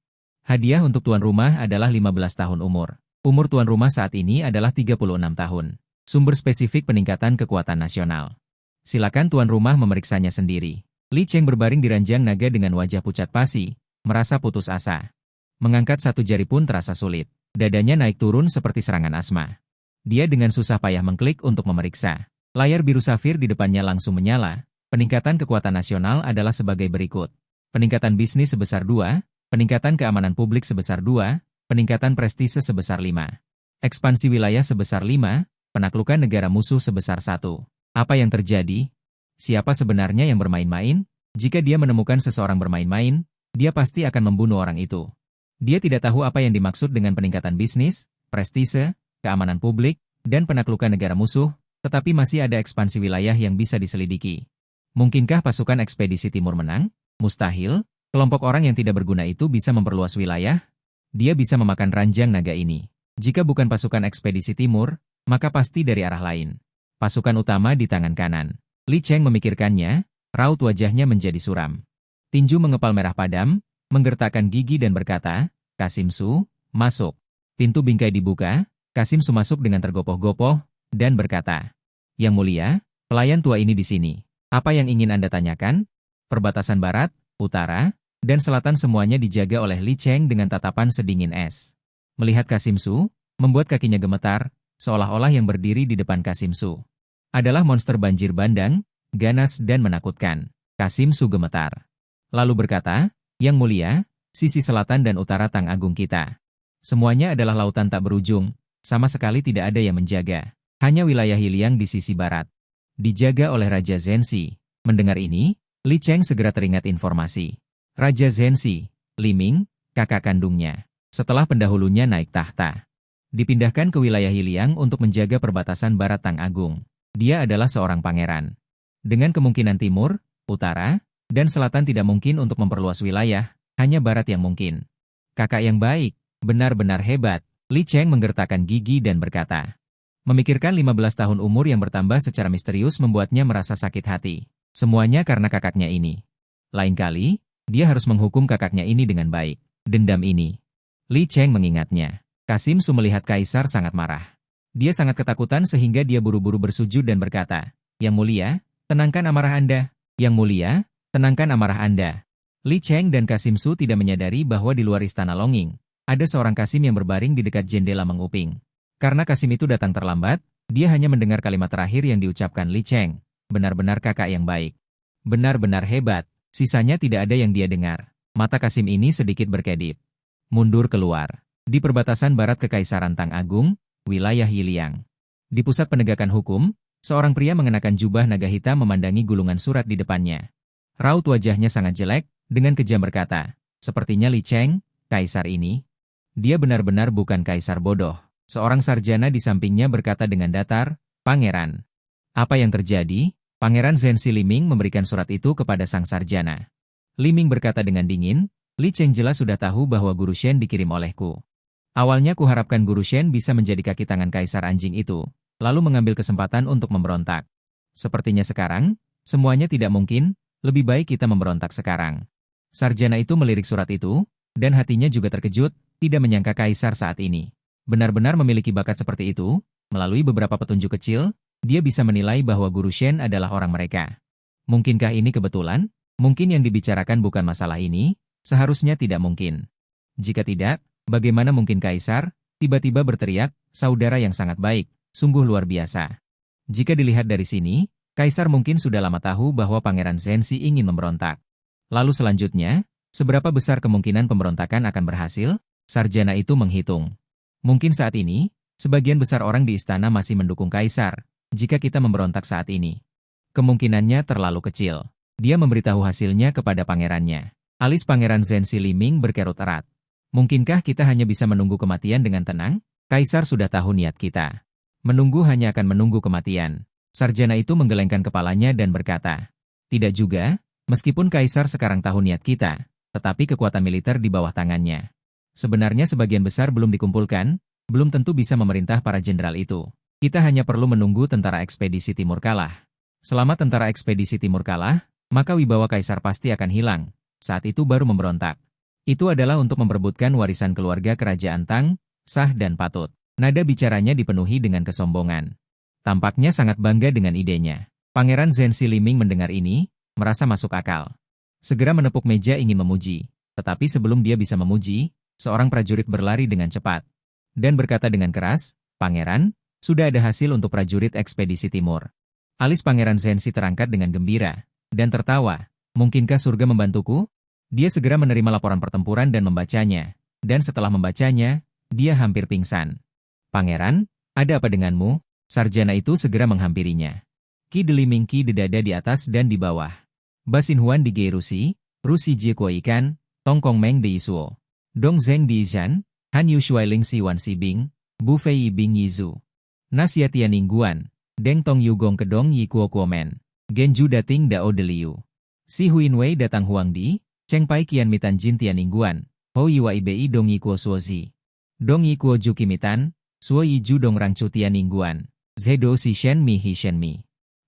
Hadiah untuk tuan rumah adalah 15 tahun umur. Umur tuan rumah saat ini adalah 36 tahun. Sumber spesifik peningkatan kekuatan nasional. Silakan tuan rumah memeriksanya sendiri. Li Cheng berbaring di ranjang naga dengan wajah pucat pasi, merasa putus asa. Mengangkat satu jari pun terasa sulit. Dadanya naik turun seperti serangan asma. Dia dengan susah payah mengklik untuk memeriksa. Layar biru safir di depannya langsung menyala. Peningkatan kekuatan nasional adalah sebagai berikut. Peningkatan bisnis sebesar 2, peningkatan keamanan publik sebesar 2, peningkatan prestise sebesar 5. Ekspansi wilayah sebesar 5, penaklukan negara musuh sebesar 1. Apa yang terjadi? Siapa sebenarnya yang bermain-main? Jika dia menemukan seseorang bermain-main, dia pasti akan membunuh orang itu. Dia tidak tahu apa yang dimaksud dengan peningkatan bisnis, prestise, keamanan publik, dan penaklukan negara musuh, tetapi masih ada ekspansi wilayah yang bisa diselidiki. Mungkinkah pasukan ekspedisi timur menang? Mustahil. Kelompok orang yang tidak berguna itu bisa memperluas wilayah. Dia bisa memakan ranjang naga ini. Jika bukan pasukan ekspedisi timur, maka pasti dari arah lain. Pasukan utama di tangan kanan. Li Cheng memikirkannya, raut wajahnya menjadi suram. Tinju mengepal merah padam, menggertakkan gigi dan berkata, Kasim Su, masuk. Pintu bingkai dibuka, Kasim Su masuk dengan tergopoh-gopoh, dan berkata, Yang mulia, pelayan tua ini di sini. Apa yang ingin Anda tanyakan? Perbatasan barat, utara, dan selatan semuanya dijaga oleh Li Cheng dengan tatapan sedingin es. Melihat Kasim Su, membuat kakinya gemetar, seolah-olah yang berdiri di depan Kasim Su adalah monster banjir bandang, ganas dan menakutkan. Kasim Su gemetar. Lalu berkata, Yang mulia, sisi selatan dan utara Tang Agung kita. Semuanya adalah lautan tak berujung, sama sekali tidak ada yang menjaga. Hanya wilayah Hiliang di sisi barat dijaga oleh Raja Zhenxi. Mendengar ini, Li Cheng segera teringat informasi. Raja Zhenxi, Li Ming, kakak kandungnya, setelah pendahulunya naik tahta, dipindahkan ke wilayah Hiliang untuk menjaga perbatasan barat Tang Agung. Dia adalah seorang pangeran. Dengan kemungkinan timur, utara, dan selatan tidak mungkin untuk memperluas wilayah, hanya barat yang mungkin. Kakak yang baik, benar-benar hebat. Li Cheng menggertakkan gigi dan berkata. Memikirkan 15 tahun umur yang bertambah secara misterius membuatnya merasa sakit hati. Semuanya karena kakaknya ini. Lain kali, dia harus menghukum kakaknya ini dengan baik. Dendam ini. Li Cheng mengingatnya. Kasim Su melihat Kaisar sangat marah. Dia sangat ketakutan sehingga dia buru-buru bersujud dan berkata, Yang mulia, tenangkan amarah Anda. Yang mulia, tenangkan amarah Anda. Li Cheng dan Kasim Su tidak menyadari bahwa di luar istana Longing, ada seorang Kasim yang berbaring di dekat jendela menguping. Karena Kasim itu datang terlambat, dia hanya mendengar kalimat terakhir yang diucapkan Li Cheng. Benar-benar kakak yang baik. Benar-benar hebat. Sisanya tidak ada yang dia dengar. Mata Kasim ini sedikit berkedip. Mundur keluar. Di perbatasan barat Kekaisaran Tang Agung, wilayah Hiliang. Di pusat penegakan hukum, seorang pria mengenakan jubah naga hitam memandangi gulungan surat di depannya. Raut wajahnya sangat jelek, dengan kejam berkata, Sepertinya Li Cheng, Kaisar ini. Dia benar-benar bukan Kaisar bodoh. Seorang sarjana di sampingnya berkata dengan datar, Pangeran. Apa yang terjadi? Pangeran Zhenxi Li Ming memberikan surat itu kepada sang sarjana. Li Ming berkata dengan dingin, Li Cheng jelas sudah tahu bahwa Guru Shen dikirim olehku. Awalnya kuharapkan Guru Shen bisa menjadi kaki tangan Kaisar anjing itu, lalu mengambil kesempatan untuk memberontak. Sepertinya sekarang, semuanya tidak mungkin, lebih baik kita memberontak sekarang. Sarjana itu melirik surat itu, dan hatinya juga terkejut, tidak menyangka Kaisar saat ini benar-benar memiliki bakat seperti itu. Melalui beberapa petunjuk kecil, dia bisa menilai bahwa Guru Shen adalah orang mereka. Mungkinkah ini kebetulan? Mungkin yang dibicarakan bukan masalah ini, seharusnya tidak mungkin. Jika tidak, bagaimana mungkin Kaisar tiba-tiba berteriak, saudara yang sangat baik, sungguh luar biasa. Jika dilihat dari sini, Kaisar mungkin sudah lama tahu bahwa Pangeran Zhenxi ingin memberontak. Lalu selanjutnya, seberapa besar kemungkinan pemberontakan akan berhasil? Sarjana itu menghitung. Mungkin saat ini, sebagian besar orang di istana masih mendukung Kaisar. Jika kita memberontak saat ini, kemungkinannya terlalu kecil. Dia memberitahu hasilnya kepada pangerannya. Alis Pangeran Zhenxi Li Ming berkerut erat. Mungkinkah kita hanya bisa menunggu kematian dengan tenang? Kaisar sudah tahu niat kita. Menunggu hanya akan menunggu kematian. Sarjana itu menggelengkan kepalanya dan berkata, Tidak juga, meskipun Kaisar sekarang tahu niat kita, tetapi kekuatan militer di bawah tangannya. Sebenarnya sebagian besar belum dikumpulkan, belum tentu bisa memerintah para jenderal itu. Kita hanya perlu menunggu tentara ekspedisi timur kalah. Selama tentara ekspedisi timur kalah, maka wibawa Kaisar pasti akan hilang. Saat itu baru memberontak. Itu adalah untuk memperebutkan warisan keluarga kerajaan Tang, sah dan patut. Nada bicaranya dipenuhi dengan kesombongan. Tampaknya sangat bangga dengan idenya. Pangeran Zhenxi Li Ming mendengar ini, merasa masuk akal. Segera menepuk meja ingin memuji. Tetapi sebelum dia bisa memuji, seorang prajurit berlari dengan cepat. Dan berkata dengan keras, Pangeran, sudah ada hasil untuk prajurit ekspedisi timur. Alis Pangeran Zhenxi terangkat dengan gembira, dan tertawa. Mungkinkah surga membantuku? Dia segera menerima laporan pertempuran dan membacanya. dan setelah membacanya, dia hampir pingsan. "Pangeran, ada apa denganmu?" Sarjana itu segera menghampirinya. Ki deliming ki dedada di atas dan di bawah. Basin Huan di Ge Rusi Jie Kuo Ikan, Tong Kong Meng de Isuo. Dong Zeng di Izhan, Han Yu Shuai Ling Si Wan Si Bing, Bu Fei Bing Yizu. Nasia Tianing Guan, Deng Tong Yu Gong Kedong Yi Kuo Kuo Men. Genju Dating Dao De Liu. Si Huin Wei Datang Huang Di, Cheng Pai Kian Mitan Jin Tianing Guan, Ho Yi Wa Ibi Dong Yi Kuo Suo Zi. Dong Yi Kuo Ju Kimitan, Suo Yi Ju Dong Rang Chu Tianing Guan, Zedo Si Shen Mi Hi Shen Mi.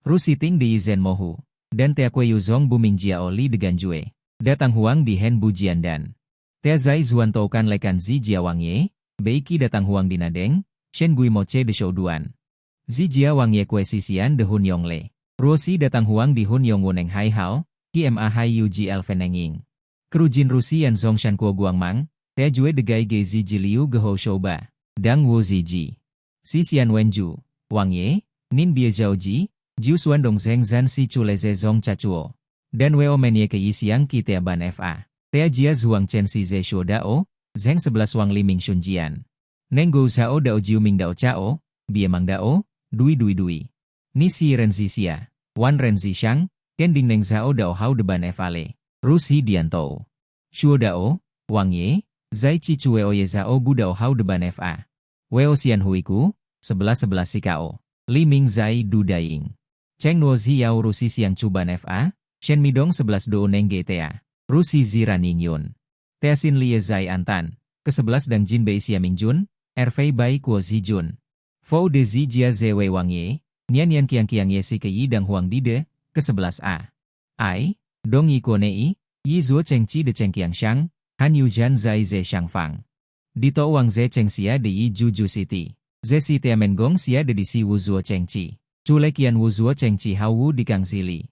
Rusi Ting Di Zen Mohu, dan Tea Kue Yu Zong Bu Ming Jia Oli De Ganjue. Datang Huang Di Hen Bu Jian Dan. Tea Zai Zuan Toukan Lekan Zi Jia Wang Ye, Beiki Datang Huang Di Nadeng, Shen Gui Moche De Shou Duan. Zi Jia Wang Ye Kue Sisian De Hun Yong Le. Ruosi Datang Huang Di Hun Yong Wuneng Hai Hao, Ki Ma Hai Yu Ji El Fenenging. Kerujin Rusi Yan Zong Shan Kuo Guang Mang, Tea Jue De Gai Ge Zi Ji Liu Ge Ho Shou Ba. Dang Wu Zi Ji. Sisian Wenju, Wang Ye, Nin Bie Zhao Ji, Jiu Suan Dong Zeng Zan Si Chu Le Ze Zong Cha Chuo. Dan Weo Men Ye Ke Yi Siang Ki Tea Ban Fa. Tea Jia Zuang Chen Si Ze Shuo Dao, Zeng 11 Wang Li Ming Shun Jian. Neng Gou Zhao Dao Jiu Ming Dao Chao, Bie Mang Dao, Dui Dui Dui. Ni Si Ren Zi Xia, Wan Ren Zi Shang, Ken Ding Neng Zhao Dao Hao De Ban Fa Le. Rus Hi Dian Tou. Shuo Dao, Wang Ye, Zai Chi Chu Weo Ye Zhao Bu Dao Hao De Ban Fa. Weo Xian Huiku, 11-11 Sikao. Li Ming Zai Du Daing. Cheng Nuo Zi Yao Rusi Siang Chu Ban Fa, Shen Midong 11 Do Neng Getea. Rusi Ziran Ning Yun. Tea Sin Lie Zai Antan. Ke-11 Dang Jin Bei Xia Ming Jun, Erfei Bai Kuo Zi Jun. Fou De Zi Jia Ze Wei Wang Ye, Nian Yan Kiang Kiang Ye Si Ke Yi Dang Huang Dide, ke-11a. Ai, Dong Yi Kuo Nei, Yi Zuo Cheng Chi De Cheng Kiang Shang, Han Yu Zhan Zai Ze Shang Fang. Dito Wang Ze Cheng Xia De Yi Ju Ju Siti. Ze Si Tia Men Gong Xia De Di Si Wu Zuo Cheng Chi. Chu Le Kian Wu Zuo Cheng Chi Hao Wu Di Kang Zili.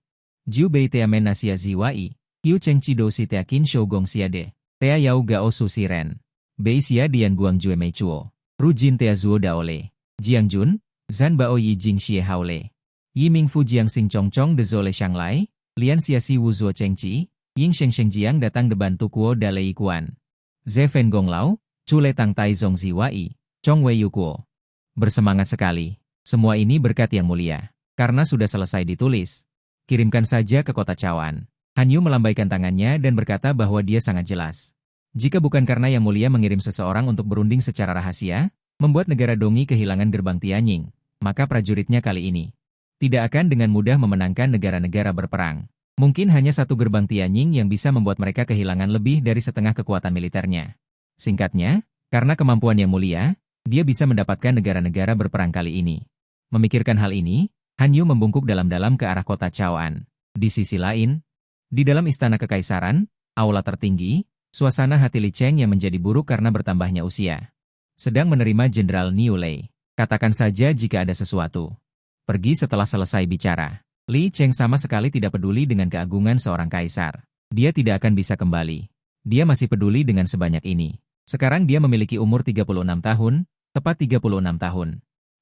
Jiu Bei Tia Men Nasia Zi Wai, Yu Cheng Chi Do Si Tia Kin Shou Gong Xia De. Tea Yao Gao Su Si Ren. Bei Xia Dian Guang Jue Mei Chuo. Ru Jin Tea Zuo Dao Le. Jiang Jun, Zan Bao Yi Jing Xie Hao Le. Yi Ming Fu Jiang Sing Chong Chong De Zo Le Shang Lai, Lian Xia Si Wu Zuo Cheng Chi, Ying Sheng Sheng Jiang Datang De Bantu Kuo Da Le Yi Kuan. Ze Fen Gong Lao, Chu Le Tang Tai Zong Zi Wai, Chong Wei Yu Kuo. Bersemangat sekali. Semua ini berkat Yang Mulia. Karena sudah selesai ditulis, kirimkan saja ke kota Cawan. Han Yu melambaikan tangannya dan berkata bahwa dia sangat jelas. Jika bukan karena Yang Mulia mengirim seseorang untuk berunding secara rahasia, membuat negara Dongi kehilangan gerbang Tianying, maka prajuritnya kali ini tidak akan dengan mudah memenangkan negara-negara berperang. Mungkin hanya satu gerbang Tianying yang bisa membuat mereka kehilangan lebih dari setengah kekuatan militernya. Singkatnya, karena kemampuan Yang Mulia, dia bisa mendapatkan negara-negara berperang kali ini. Memikirkan hal ini, Han Yu membungkuk dalam-dalam ke arah kota Caoan. Di sisi lain, di dalam istana kekaisaran, aula tertinggi, suasana hati Li Cheng yang menjadi buruk karena bertambahnya usia. Sedang menerima Jenderal Niu Lei. Katakan saja jika ada sesuatu. Pergi setelah selesai bicara. Li Cheng sama sekali tidak peduli dengan keagungan seorang kaisar. Dia tidak akan bisa kembali. Dia masih peduli dengan sebanyak ini. Sekarang dia memiliki umur 36 tahun, tepat 36 tahun.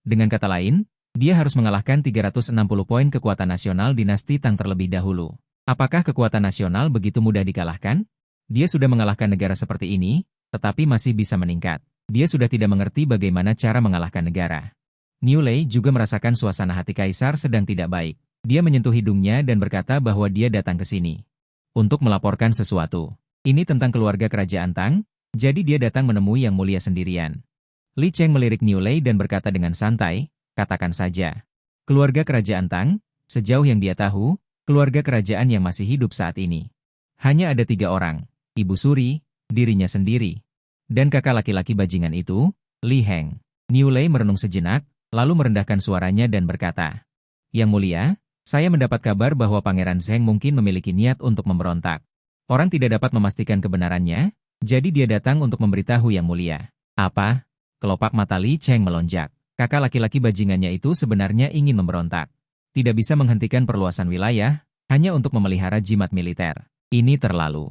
Dengan kata lain, dia harus mengalahkan 360 poin kekuatan nasional dinasti Tang terlebih dahulu. Apakah kekuatan nasional begitu mudah dikalahkan? Dia sudah mengalahkan negara seperti ini, tetapi masih bisa meningkat. Dia sudah tidak mengerti bagaimana cara mengalahkan negara. Niu Lei juga merasakan suasana hati kaisar sedang tidak baik. Dia menyentuh hidungnya dan berkata bahwa dia datang ke sini untuk melaporkan sesuatu. Ini tentang keluarga kerajaan Tang, jadi dia datang menemui Yang Mulia sendirian. Li Cheng melirik Niu Lei dan berkata dengan santai, katakan saja. Keluarga kerajaan Tang, sejauh yang dia tahu, keluarga kerajaan yang masih hidup saat ini. Hanya ada 3 orang, Ibu Suri, dirinya sendiri, dan kakak laki-laki bajingan itu, Li Heng. Niu Lei merenung sejenak, lalu merendahkan suaranya dan berkata, Yang Mulia, saya mendapat kabar bahwa Pangeran Zheng mungkin memiliki niat untuk memberontak. Orang tidak dapat memastikan kebenarannya, jadi dia datang untuk memberitahu Yang Mulia. Apa? Kelopak mata Li Cheng melonjak. Kakak laki-laki bajingannya itu sebenarnya ingin memberontak. Tidak bisa menghentikan perluasan wilayah, hanya untuk memelihara jimat militer. Ini terlalu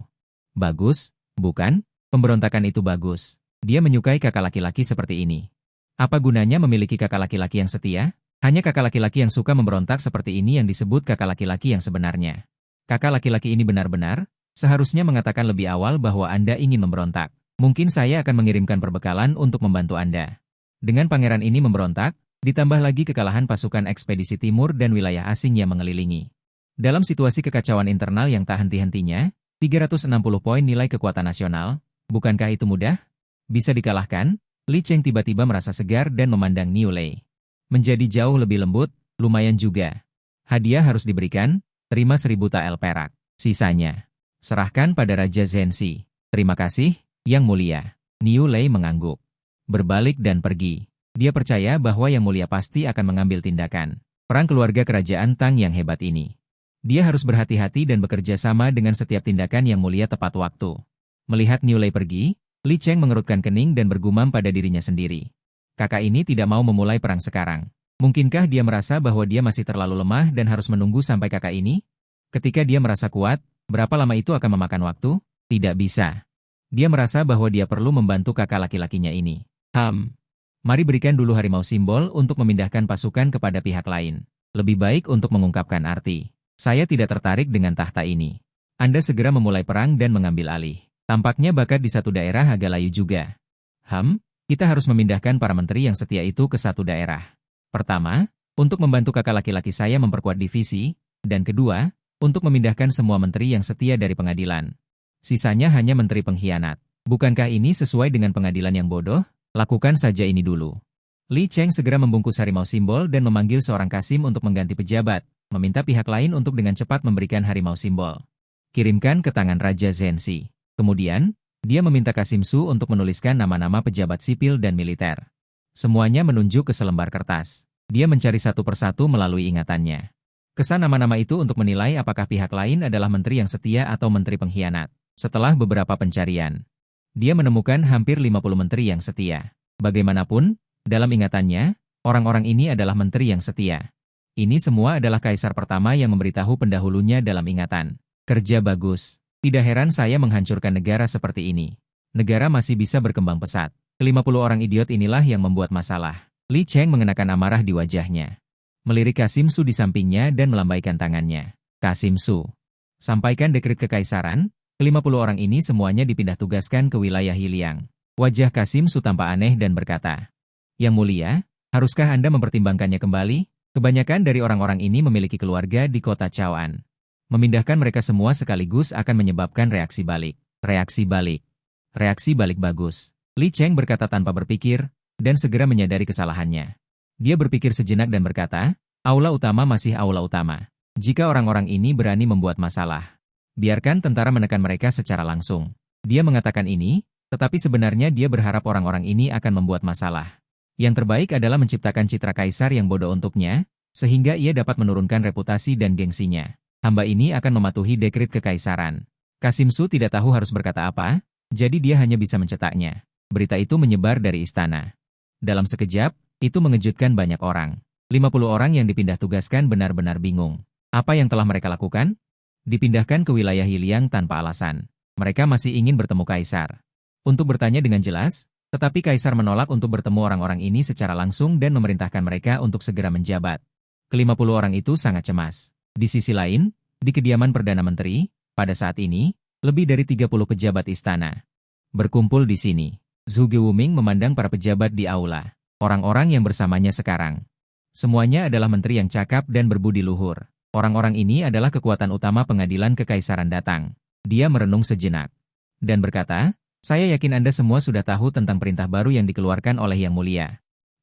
bagus, bukan? Pemberontakan itu bagus. Dia menyukai kakak laki-laki seperti ini. Apa gunanya memiliki kakak laki-laki yang setia? Hanya kakak laki-laki yang suka memberontak seperti ini yang disebut kakak laki-laki yang sebenarnya. Kakak laki-laki ini benar-benar seharusnya mengatakan lebih awal bahwa Anda ingin memberontak. Mungkin saya akan mengirimkan perbekalan untuk membantu Anda. Dengan pangeran ini memberontak, ditambah lagi kekalahan pasukan ekspedisi timur dan wilayah asing yang mengelilingi. Dalam situasi kekacauan internal yang tak henti-hentinya, 360 poin nilai kekuatan nasional, bukankah itu mudah? Bisa dikalahkan? Li Cheng tiba-tiba merasa segar dan memandang Niu Lei. Menjadi jauh lebih lembut, lumayan juga. Hadiah harus diberikan, terima 1000 tael perak. Sisanya, serahkan pada Raja Zhenxi. Terima kasih, Yang Mulia. Niu Lei mengangguk. Berbalik dan pergi. Dia percaya bahwa Yang Mulia pasti akan mengambil tindakan. Perang keluarga kerajaan Tang yang hebat ini. Dia harus berhati-hati dan bekerja sama dengan setiap tindakan Yang Mulia tepat waktu. Melihat Niu Lei pergi, Li Cheng mengerutkan kening dan bergumam pada dirinya sendiri. Kakak ini tidak mau memulai perang sekarang. Mungkinkah dia merasa bahwa dia masih terlalu lemah dan harus menunggu sampai kakak ini? Ketika dia merasa kuat, berapa lama itu akan memakan waktu? Tidak bisa. Dia merasa bahwa dia perlu membantu kakak laki-lakinya ini. Mari berikan dulu harimau simbol untuk memindahkan pasukan kepada pihak lain. Lebih baik untuk mengungkapkan arti. Saya tidak tertarik dengan tahta ini. Anda segera memulai perang dan mengambil alih. Tampaknya bakat di satu daerah agak layu juga. Kita harus memindahkan para menteri yang setia itu ke satu daerah. Pertama, untuk membantu kakak laki-laki saya memperkuat divisi, dan kedua, untuk memindahkan semua menteri yang setia dari pengadilan. Sisanya hanya menteri pengkhianat. Bukankah ini sesuai dengan pengadilan yang bodoh? Lakukan saja ini dulu. Li Cheng segera membungkus harimau simbol dan memanggil seorang kasim untuk mengganti pejabat, meminta pihak lain untuk dengan cepat memberikan harimau simbol. Kirimkan ke tangan Raja Zhenxi. Kemudian, dia meminta Kasim Su untuk menuliskan nama-nama pejabat sipil dan militer. Semuanya menunjuk ke selembar kertas. Dia mencari satu persatu melalui ingatannya. Kesan nama-nama itu untuk menilai apakah pihak lain adalah menteri yang setia atau menteri pengkhianat. Setelah beberapa pencarian, dia menemukan hampir 50 menteri yang setia. Bagaimanapun, dalam ingatannya, orang-orang ini adalah menteri yang setia. Ini semua adalah kaisar pertama yang memberitahu pendahulunya dalam ingatan. Kerja bagus. Tidak heran saya menghancurkan negara seperti ini. Negara masih bisa berkembang pesat. Ke-50 orang idiot inilah yang membuat masalah. Li Cheng mengenakan amarah di wajahnya. Melirik Kasim Su di sampingnya dan melambaikan tangannya. Kasim Su, sampaikan dekret kekaisaran. Ke-50 orang ini semuanya dipindah tugaskan ke wilayah Hiliang. Wajah Kasim Su tampak aneh dan berkata, Yang Mulia, haruskah Anda mempertimbangkannya kembali? Kebanyakan dari orang-orang ini memiliki keluarga di kota Chaoan. Memindahkan mereka semua sekaligus akan menyebabkan reaksi balik. Reaksi balik. Reaksi balik bagus. Li Cheng berkata tanpa berpikir, dan segera menyadari kesalahannya. Dia berpikir sejenak dan berkata, aula utama masih aula utama. Jika orang-orang ini berani membuat masalah, biarkan tentara menekan mereka secara langsung. Dia mengatakan ini, tetapi sebenarnya dia berharap orang-orang ini akan membuat masalah. Yang terbaik adalah menciptakan citra kaisar yang bodoh untuknya, sehingga ia dapat menurunkan reputasi dan gengsinya. Hamba ini akan mematuhi dekret kekaisaran. Kasim Su tidak tahu harus berkata apa, jadi dia hanya bisa mencetaknya. Berita itu menyebar dari istana. Dalam sekejap, itu mengejutkan banyak orang. 50 orang yang dipindah tugaskan benar-benar bingung. Apa yang telah mereka lakukan? Dipindahkan ke wilayah Hiliang tanpa alasan. Mereka masih ingin bertemu kaisar. Untuk bertanya dengan jelas, tetapi kaisar menolak untuk bertemu orang-orang ini secara langsung dan memerintahkan mereka untuk segera menjabat. Ke-50 orang itu sangat cemas. Di sisi lain, di kediaman Perdana Menteri, pada saat ini, lebih dari 30 pejabat istana berkumpul di sini. Zhu Gewuming memandang para pejabat di aula. Orang-orang yang bersamanya sekarang. Semuanya adalah menteri yang cakap dan berbudi luhur. Orang-orang ini adalah kekuatan utama pengadilan kekaisaran datang. Dia merenung sejenak. Dan berkata, saya yakin Anda semua sudah tahu tentang perintah baru yang dikeluarkan oleh Yang Mulia.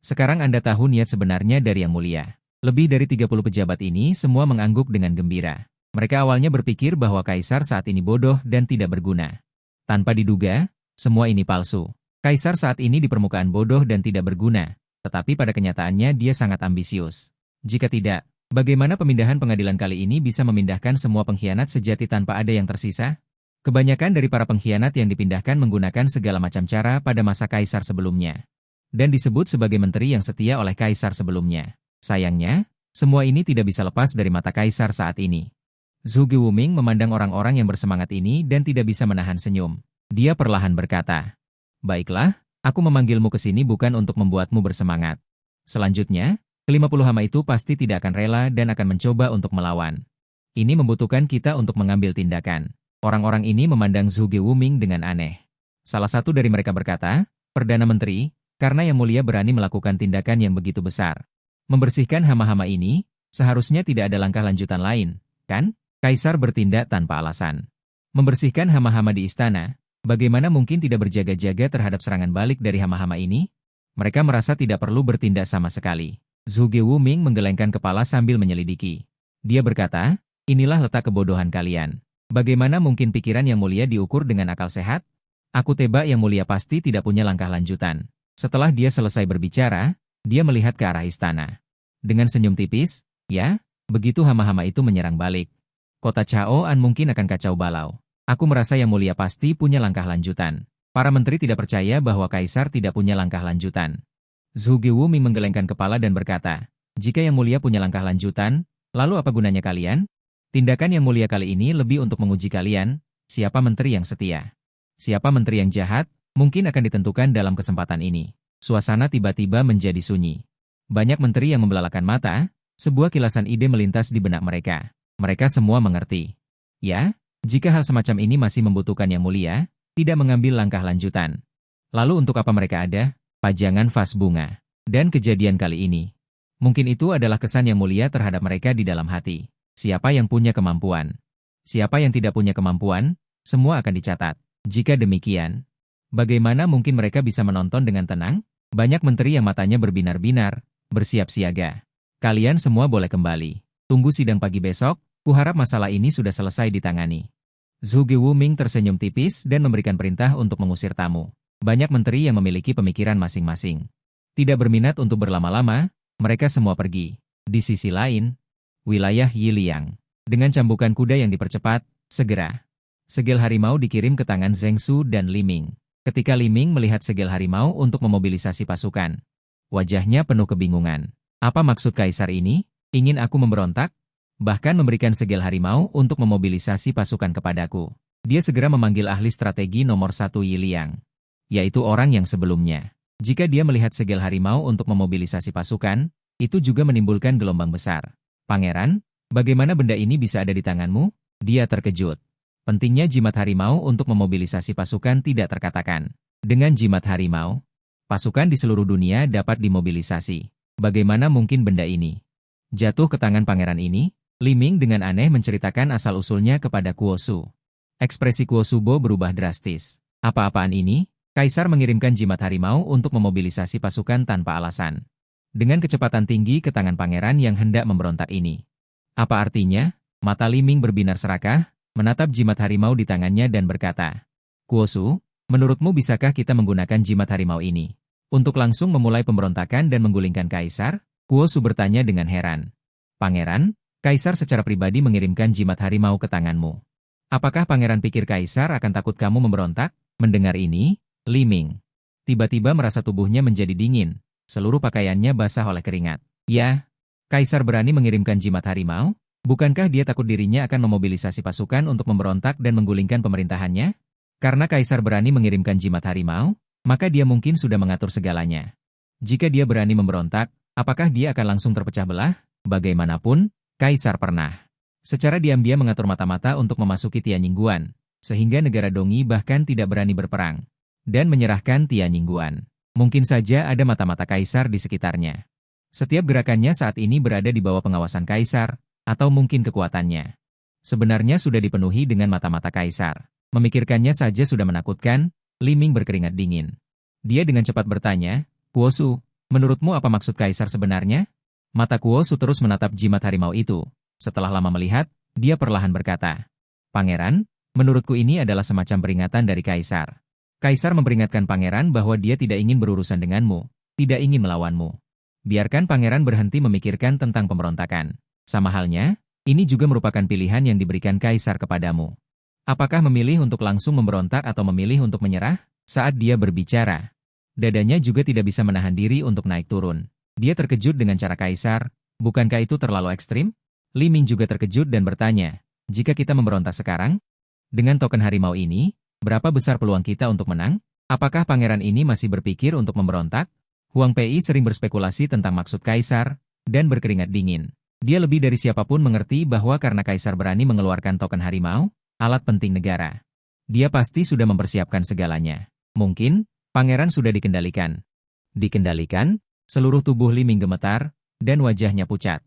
Sekarang Anda tahu niat sebenarnya dari Yang Mulia. Lebih dari 30 pejabat ini semua mengangguk dengan gembira. Mereka awalnya berpikir bahwa kaisar saat ini bodoh dan tidak berguna. Tanpa diduga, semua ini palsu. Kaisar saat ini di permukaan bodoh dan tidak berguna, tetapi pada kenyataannya dia sangat ambisius. Jika tidak, bagaimana pemindahan pengadilan kali ini bisa memindahkan semua pengkhianat sejati tanpa ada yang tersisa? Kebanyakan dari para pengkhianat yang dipindahkan menggunakan segala macam cara pada masa kaisar sebelumnya. Dan disebut sebagai menteri yang setia oleh kaisar sebelumnya. Sayangnya, semua ini tidak bisa lepas dari mata kaisar saat ini. Zhu Gewuming memandang orang-orang yang bersemangat ini dan tidak bisa menahan senyum. Dia perlahan berkata, baiklah, aku memanggilmu ke sini bukan untuk membuatmu bersemangat. Selanjutnya, ke-50 hama itu pasti tidak akan rela dan akan mencoba untuk melawan. Ini membutuhkan kita untuk mengambil tindakan. Orang-orang ini memandang Zhu Gewuming dengan aneh. Salah satu dari mereka berkata, Perdana Menteri, karena Yang Mulia berani melakukan tindakan yang begitu besar. Membersihkan hama-hama ini, seharusnya tidak ada langkah lanjutan lain, kan? Kaisar bertindak tanpa alasan. Membersihkan hama-hama di istana, bagaimana mungkin tidak berjaga-jaga terhadap serangan balik dari hama-hama ini? Mereka merasa tidak perlu bertindak sama sekali. Zhuge Wuming menggelengkan kepala sambil menyelidiki. Dia berkata, inilah letak kebodohan kalian. Bagaimana mungkin pikiran Yang Mulia diukur dengan akal sehat? Aku tebak Yang Mulia pasti tidak punya langkah lanjutan. Setelah dia selesai berbicara, dia melihat ke arah istana. Dengan senyum tipis, ya, begitu hama-hama itu menyerang balik. Kota Chaoan mungkin akan kacau balau. Aku merasa Yang Mulia pasti punya langkah lanjutan. Para menteri tidak percaya bahwa Kaisar tidak punya langkah lanjutan. Zhuge Wuming menggelengkan kepala dan berkata, jika Yang Mulia punya langkah lanjutan, lalu apa gunanya kalian? Tindakan Yang Mulia kali ini lebih untuk menguji kalian, siapa menteri yang setia. Siapa menteri yang jahat, mungkin akan ditentukan dalam kesempatan ini. Suasana tiba-tiba menjadi sunyi. Banyak menteri yang membelalakan mata, sebuah kilasan ide melintas di benak mereka. Mereka semua mengerti. Ya, jika hal semacam ini masih membutuhkan Yang Mulia, tidak mengambil langkah lanjutan. Lalu untuk apa mereka ada? Pajangan vas bunga. Dan kejadian kali ini. Mungkin itu adalah kesan Yang Mulia terhadap mereka di dalam hati. Siapa yang punya kemampuan? Siapa yang tidak punya kemampuan? Semua akan dicatat. Jika demikian, bagaimana mungkin mereka bisa menonton dengan tenang? Banyak menteri yang matanya berbinar-binar, bersiap siaga. Kalian semua boleh kembali. Tunggu sidang pagi besok, kuharap masalah ini sudah selesai ditangani. Zhuge Wuming tersenyum tipis dan memberikan perintah untuk mengusir tamu. Banyak menteri yang memiliki pemikiran masing-masing. Tidak berminat untuk berlama-lama, mereka semua pergi. Di sisi lain, wilayah Yiliang. Dengan cambukan kuda yang dipercepat, segera. Segel harimau dikirim ke tangan Zheng Su dan Li Ming. Ketika Li Ming melihat segel harimau untuk memobilisasi pasukan, wajahnya penuh kebingungan. Apa maksud Kaisar ini? Ingin aku memberontak? Bahkan memberikan segel harimau untuk memobilisasi pasukan kepadaku. Dia segera memanggil ahli strategi nomor 1 Yiliang, yaitu orang yang sebelumnya. Jika dia melihat segel harimau untuk memobilisasi pasukan, itu juga menimbulkan gelombang besar. Pangeran, bagaimana benda ini bisa ada di tanganmu? Dia terkejut. Pentingnya jimat harimau untuk memobilisasi pasukan tidak terkatakan. Dengan jimat harimau, pasukan di seluruh dunia dapat dimobilisasi. Bagaimana mungkin benda ini jatuh ke tangan pangeran ini? Li Ming dengan aneh menceritakan asal-usulnya kepada Kuo Su. Ekspresi Kuo Su Bo berubah drastis. Apa-apaan ini? Kaisar mengirimkan jimat harimau untuk memobilisasi pasukan tanpa alasan. Dengan kecepatan tinggi ke tangan pangeran yang hendak memberontak ini. Apa artinya? Mata Li Ming berbinar serakah, menatap jimat harimau di tangannya dan berkata, Kuo Su, menurutmu bisakah kita menggunakan jimat harimau ini untuk langsung memulai pemberontakan dan menggulingkan Kaisar? Kuo Su bertanya dengan heran. Pangeran, Kaisar secara pribadi mengirimkan jimat harimau ke tanganmu. Apakah pangeran pikir Kaisar akan takut kamu memberontak? Mendengar ini, Li Ming tiba-tiba merasa tubuhnya menjadi dingin, seluruh pakaiannya basah oleh keringat. Ya, Kaisar berani mengirimkan jimat harimau? Bukankah dia takut dirinya akan memobilisasi pasukan untuk memberontak dan menggulingkan pemerintahannya? Karena Kaisar berani mengirimkan jimat harimau, maka dia mungkin sudah mengatur segalanya. Jika dia berani memberontak, apakah dia akan langsung terpecah belah? Bagaimanapun, Kaisar pernah secara diam-diam mengatur mata-mata untuk memasuki Tianjingguan, sehingga negara Dongi bahkan tidak berani berperang dan menyerahkan Tianjingguan. Mungkin saja ada mata-mata Kaisar di sekitarnya. Setiap gerakannya saat ini berada di bawah pengawasan Kaisar, atau mungkin kekuatannya sebenarnya sudah dipenuhi dengan mata-mata Kaisar. Memikirkannya saja sudah menakutkan, Li Ming berkeringat dingin. Dia dengan cepat bertanya, Kuo Su, menurutmu apa maksud Kaisar sebenarnya? Mata Kuo Su terus menatap jimat harimau itu. Setelah lama melihat, dia perlahan berkata, Pangeran, menurutku ini adalah semacam peringatan dari Kaisar. Kaisar memperingatkan Pangeran bahwa dia tidak ingin berurusan denganmu, tidak ingin melawanmu. Biarkan Pangeran berhenti memikirkan tentang pemberontakan. Sama halnya, ini juga merupakan pilihan yang diberikan Kaisar kepadamu. Apakah memilih untuk langsung memberontak atau memilih untuk menyerah? Saat dia berbicara, dadanya juga tidak bisa menahan diri untuk naik turun. Dia terkejut dengan cara Kaisar, bukankah itu terlalu ekstrim? Li Ming juga terkejut dan bertanya, jika kita memberontak sekarang, dengan token harimau ini, berapa besar peluang kita untuk menang? Apakah pangeran ini masih berpikir untuk memberontak? Huang Pei sering berspekulasi tentang maksud Kaisar, dan berkeringat dingin. Dia lebih dari siapapun mengerti bahwa karena Kaisar berani mengeluarkan token harimau, alat penting negara. Dia pasti sudah mempersiapkan segalanya. Mungkin, pangeran sudah dikendalikan. Dikendalikan, seluruh tubuh Li Ming gemetar, dan wajahnya pucat.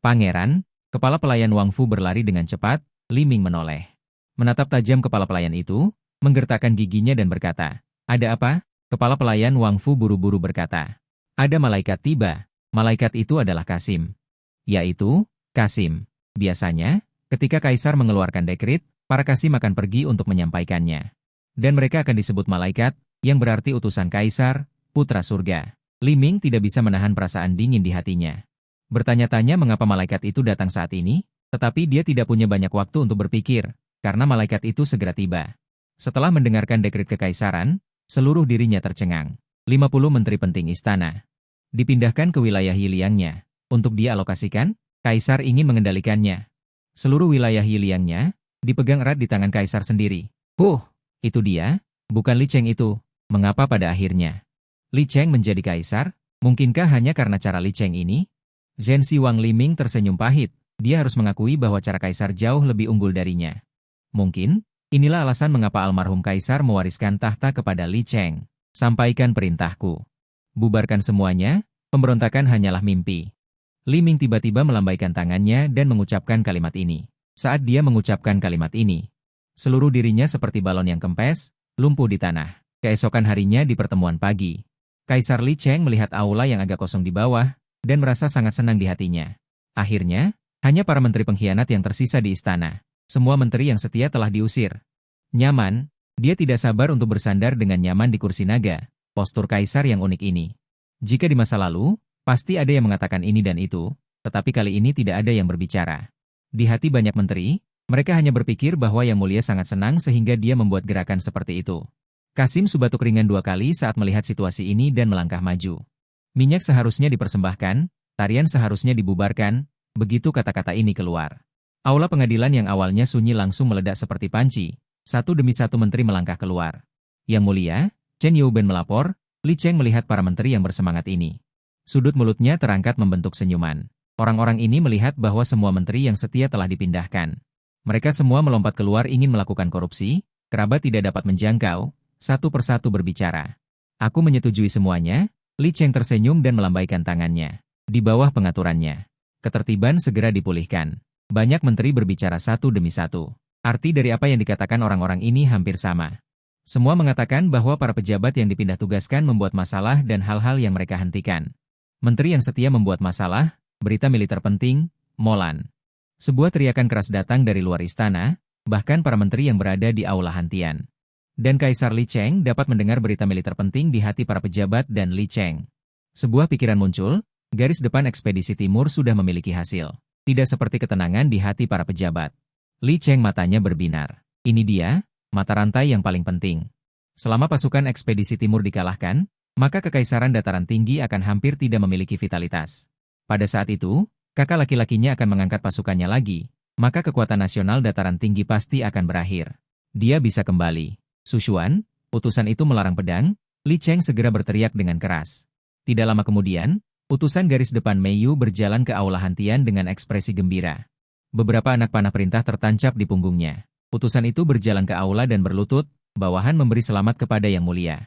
Pangeran, kepala pelayan Wang Fu berlari dengan cepat, Li Ming menoleh. Menatap tajam kepala pelayan itu, menggertakkan giginya dan berkata, "Ada apa?" Kepala pelayan Wang Fu buru-buru berkata, "Ada malaikat tiba." Malaikat itu adalah Kasim. Yaitu, Kasim. Biasanya, ketika Kaisar mengeluarkan dekrit, para Kasim akan pergi untuk menyampaikannya. Dan mereka akan disebut malaikat, yang berarti utusan Kaisar, putra surga. Li Ming tidak bisa menahan perasaan dingin di hatinya. Bertanya-tanya mengapa malaikat itu datang saat ini, tetapi dia tidak punya banyak waktu untuk berpikir, karena malaikat itu segera tiba. Setelah mendengarkan dekrit kekaisaran, seluruh dirinya tercengang. 50 menteri penting istana dipindahkan ke wilayah Yiliangnya. Untuk dialokasikan, Kaisar ingin mengendalikannya. Seluruh wilayah Yiliangnya dipegang erat di tangan Kaisar sendiri. Itu dia, bukan Li Cheng itu. Mengapa pada akhirnya Li Cheng menjadi Kaisar? Mungkinkah hanya karena cara Li Cheng ini? Zhen Xiwang Li Ming tersenyum pahit. Dia harus mengakui bahwa cara Kaisar jauh lebih unggul darinya. Mungkin, inilah alasan mengapa almarhum Kaisar mewariskan tahta kepada Li Cheng. Sampaikan perintahku. Bubarkan semuanya, pemberontakan hanyalah mimpi. Li Ming tiba-tiba melambaikan tangannya dan mengucapkan kalimat ini. Saat dia mengucapkan kalimat ini, seluruh dirinya seperti balon yang kempes, lumpuh di tanah. Keesokan harinya di pertemuan pagi, Kaisar Li Cheng melihat aula yang agak kosong di bawah, dan merasa sangat senang di hatinya. Akhirnya, hanya para menteri pengkhianat yang tersisa di istana. Semua menteri yang setia telah diusir. Nyaman, dia tidak sabar untuk bersandar dengan nyaman di kursi naga, postur Kaisar yang unik ini. Jika di masa lalu, pasti ada yang mengatakan ini dan itu, tetapi kali ini tidak ada yang berbicara. Di hati banyak menteri, mereka hanya berpikir bahwa Yang Mulia sangat senang sehingga dia membuat gerakan seperti itu. Kasim subatuk ringan 2 kali saat melihat situasi ini dan melangkah maju. Minyak seharusnya dipersembahkan, tarian seharusnya dibubarkan, begitu kata-kata ini keluar. Aula pengadilan yang awalnya sunyi langsung meledak seperti panci. Satu demi satu menteri melangkah keluar. Yang Mulia, Chen Youben melapor, Li Cheng melihat para menteri yang bersemangat ini. Sudut mulutnya terangkat membentuk senyuman. Orang-orang ini melihat bahwa semua menteri yang setia telah dipindahkan. Mereka semua melompat keluar ingin melakukan korupsi, kerabat tidak dapat menjangkau, satu persatu berbicara. Aku menyetujui semuanya. Li Cheng tersenyum dan melambaikan tangannya. Di bawah pengaturannya, ketertiban segera dipulihkan. Banyak menteri berbicara satu demi satu. Arti dari apa yang dikatakan orang-orang ini hampir sama. Semua mengatakan bahwa para pejabat yang dipindah tugaskan membuat masalah dan hal-hal yang mereka hentikan. Menteri yang setia membuat masalah, berita militer penting, Molan. Sebuah teriakan keras datang dari luar istana, bahkan para menteri yang berada di aula hantian. Dan Kaisar Li Cheng dapat mendengar berita militer penting di hati para pejabat dan Li Cheng. Sebuah pikiran muncul, garis depan ekspedisi timur sudah memiliki hasil. Tidak seperti ketenangan di hati para pejabat. Li Cheng matanya berbinar. Ini dia, mata rantai yang paling penting. Selama pasukan ekspedisi timur dikalahkan, maka kekaisaran dataran tinggi akan hampir tidak memiliki vitalitas. Pada saat itu, kakak laki-lakinya akan mengangkat pasukannya lagi, maka kekuatan nasional dataran tinggi pasti akan berakhir. Dia bisa kembali. Sushuan, utusan itu melarang pedang, Li Cheng segera berteriak dengan keras. Tidak lama kemudian, utusan garis depan Meiyu berjalan ke aula hantian dengan ekspresi gembira. Beberapa anak panah perintah tertancap di punggungnya. Utusan itu berjalan ke aula dan berlutut, bawahan memberi selamat kepada Yang Mulia.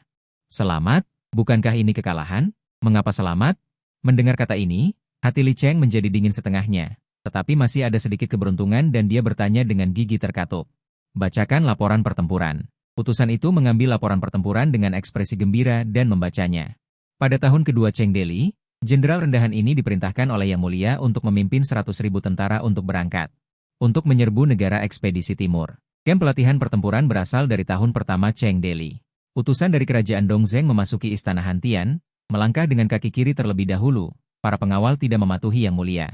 Selamat? Bukankah ini kekalahan? Mengapa selamat? Mendengar kata ini, hati Li Cheng menjadi dingin setengahnya. Tetapi masih ada sedikit keberuntungan dan dia bertanya dengan gigi terkatup. Bacakan laporan pertempuran. Utusan itu mengambil laporan pertempuran dengan ekspresi gembira dan membacanya. Pada tahun kedua Cheng Deli, jenderal rendahan ini diperintahkan oleh Yang Mulia untuk memimpin 100.000 tentara untuk berangkat. Untuk menyerbu negara ekspedisi timur. Kem pelatihan pertempuran berasal dari tahun pertama Cheng Deli. Utusan dari kerajaan Dongzheng memasuki istana Hantian, melangkah dengan kaki kiri terlebih dahulu. Para pengawal tidak mematuhi Yang Mulia.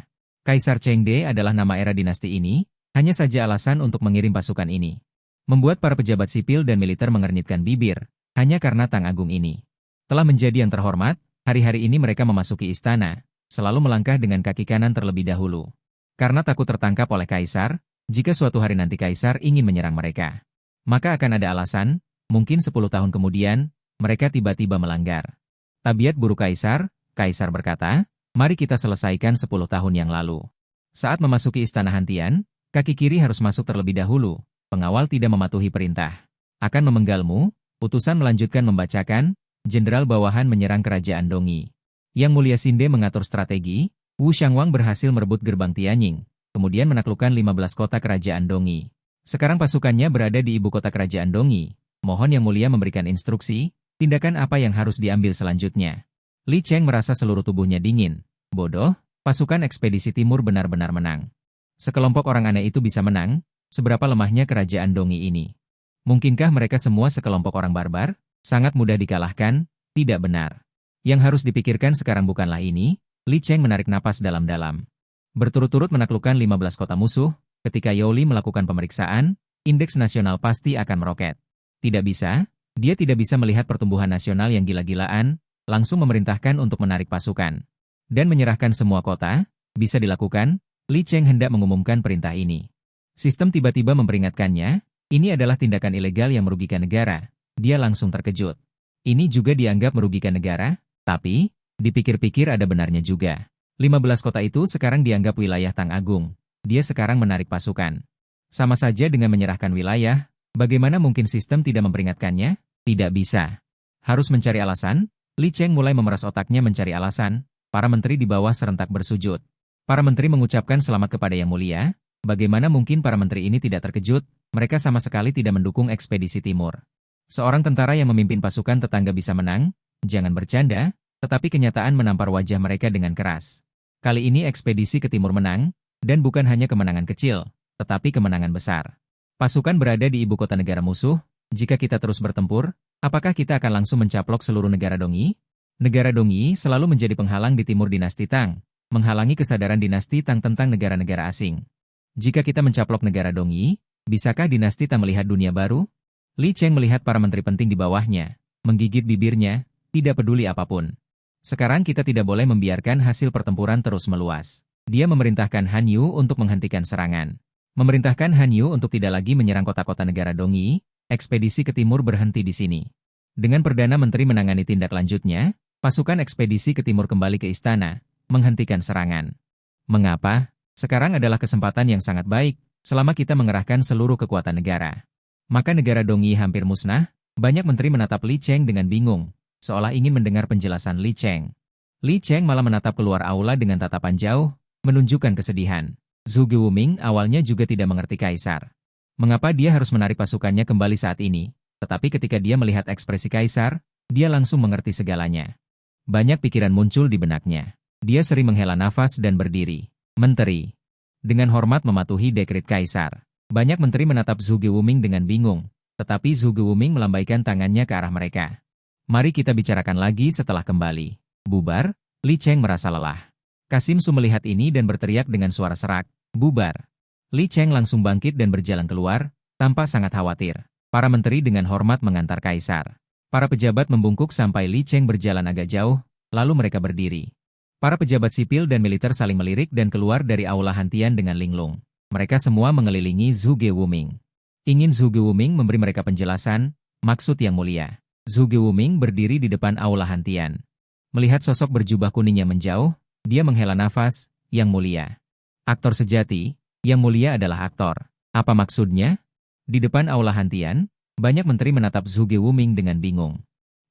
Kaisar Cheng De adalah nama era dinasti ini, hanya saja alasan untuk mengirim pasukan ini. Membuat para pejabat sipil dan militer mengernyitkan bibir, hanya karena Tang Agung ini. Telah menjadi yang terhormat, hari-hari ini mereka memasuki istana, selalu melangkah dengan kaki kanan terlebih dahulu. Karena takut tertangkap oleh Kaisar, jika suatu hari nanti Kaisar ingin menyerang mereka. Maka akan ada alasan, mungkin 10 tahun kemudian, mereka tiba-tiba melanggar. Tabiat buruk Kaisar, Kaisar berkata, mari kita selesaikan 10 tahun yang lalu. Saat memasuki istana Hantian, kaki kiri harus masuk terlebih dahulu, pengawal tidak mematuhi perintah. Akan memenggalmu, Utusan melanjutkan membacakan, Jenderal bawahan menyerang kerajaan Dongi. Yang Mulia Sinde mengatur strategi, Wu Xiangwang berhasil merebut gerbang Tianying, kemudian menaklukkan 15 kota kerajaan Dongi. Sekarang pasukannya berada di ibu kota kerajaan Dongi. Mohon Yang Mulia memberikan instruksi, tindakan apa yang harus diambil selanjutnya. Li Cheng merasa seluruh tubuhnya dingin. Bodoh, pasukan ekspedisi timur benar-benar menang. Sekelompok orang aneh itu bisa menang, seberapa lemahnya kerajaan Dongi ini. Mungkinkah mereka semua sekelompok orang barbar? Sangat mudah dikalahkan, tidak benar. Yang harus dipikirkan sekarang bukanlah ini. Li Cheng menarik napas dalam-dalam. Berturut-turut menaklukkan 15 kota musuh, ketika Yao Li melakukan pemeriksaan, indeks nasional pasti akan meroket. Tidak bisa, dia tidak bisa melihat pertumbuhan nasional yang gila-gilaan, langsung memerintahkan untuk menarik pasukan. Dan menyerahkan semua kota, bisa dilakukan. Li Cheng hendak mengumumkan perintah ini. Sistem tiba-tiba memperingatkannya, ini adalah tindakan ilegal yang merugikan negara. Dia langsung terkejut. Ini juga dianggap merugikan negara, tapi dipikir-pikir ada benarnya juga. 15 kota itu sekarang dianggap wilayah Tang Agung. Dia sekarang menarik pasukan. Sama saja dengan menyerahkan wilayah, bagaimana mungkin sistem tidak memperingatkannya? Tidak bisa. Harus mencari alasan. Li Cheng mulai memeras otaknya mencari alasan. Para menteri di bawah serentak bersujud. Para menteri mengucapkan selamat kepada Yang Mulia. Bagaimana mungkin para menteri ini tidak terkejut? Mereka sama sekali tidak mendukung ekspedisi timur. Seorang tentara yang memimpin pasukan tetangga bisa menang? Jangan bercanda. Tetapi kenyataan menampar wajah mereka dengan keras. Kali ini ekspedisi ke timur menang, dan bukan hanya kemenangan kecil, tetapi kemenangan besar. Pasukan berada di ibu kota negara musuh. Jika kita terus bertempur, apakah kita akan langsung mencaplok seluruh negara Dongi? Negara Dongi selalu menjadi penghalang di timur dinasti Tang, menghalangi kesadaran dinasti Tang tentang negara-negara asing. Jika kita mencaplok negara Dongi, bisakah dinasti Tang melihat dunia baru? Li Cheng melihat para menteri penting di bawahnya, menggigit bibirnya, tidak peduli apapun. Sekarang kita tidak boleh membiarkan hasil pertempuran terus meluas. Dia memerintahkan Han Yu untuk menghentikan serangan. Memerintahkan Han Yu untuk tidak lagi menyerang kota-kota negara Dongi, ekspedisi ke timur berhenti di sini. Dengan Perdana Menteri menangani tindak lanjutnya, pasukan ekspedisi ke timur kembali ke istana, menghentikan serangan. Mengapa? Sekarang adalah kesempatan yang sangat baik, selama kita mengerahkan seluruh kekuatan negara. Maka negara Dongi hampir musnah, banyak menteri menatap Li Cheng dengan bingung. Seolah ingin mendengar penjelasan Li Cheng. Li Cheng malah menatap keluar aula dengan tatapan jauh, menunjukkan kesedihan. Zhuge Wuming awalnya juga tidak mengerti Kaisar. Mengapa dia harus menarik pasukannya kembali saat ini? Tetapi ketika dia melihat ekspresi Kaisar, dia langsung mengerti segalanya. Banyak pikiran muncul di benaknya. Dia sering menghela nafas dan berdiri. Menteri. Dengan hormat mematuhi dekret Kaisar. Banyak menteri menatap Zhuge Wuming dengan bingung. Tetapi Zhuge Wuming melambaikan tangannya ke arah mereka. Mari kita bicarakan lagi setelah kembali. Bubar, Li Cheng merasa lelah. Kasim Su melihat ini dan berteriak dengan suara serak, bubar. Li Cheng langsung bangkit dan berjalan keluar, tanpa sangat khawatir. Para menteri dengan hormat mengantar Kaisar. Para pejabat membungkuk sampai Li Cheng berjalan agak jauh, lalu mereka berdiri. Para pejabat sipil dan militer saling melirik dan keluar dari aula Hantian dengan linglung. Mereka semua mengelilingi Zhuge Wuming. Ingin Zhuge Wuming memberi mereka penjelasan, maksud Yang Mulia. Zhuge Wuming berdiri di depan aula Hantian. Melihat sosok berjubah kuning yang menjauh, dia menghela nafas, Yang Mulia. Aktor sejati, Yang Mulia adalah aktor. Apa maksudnya? Di depan aula Hantian, banyak menteri menatap Zhuge Wuming dengan bingung.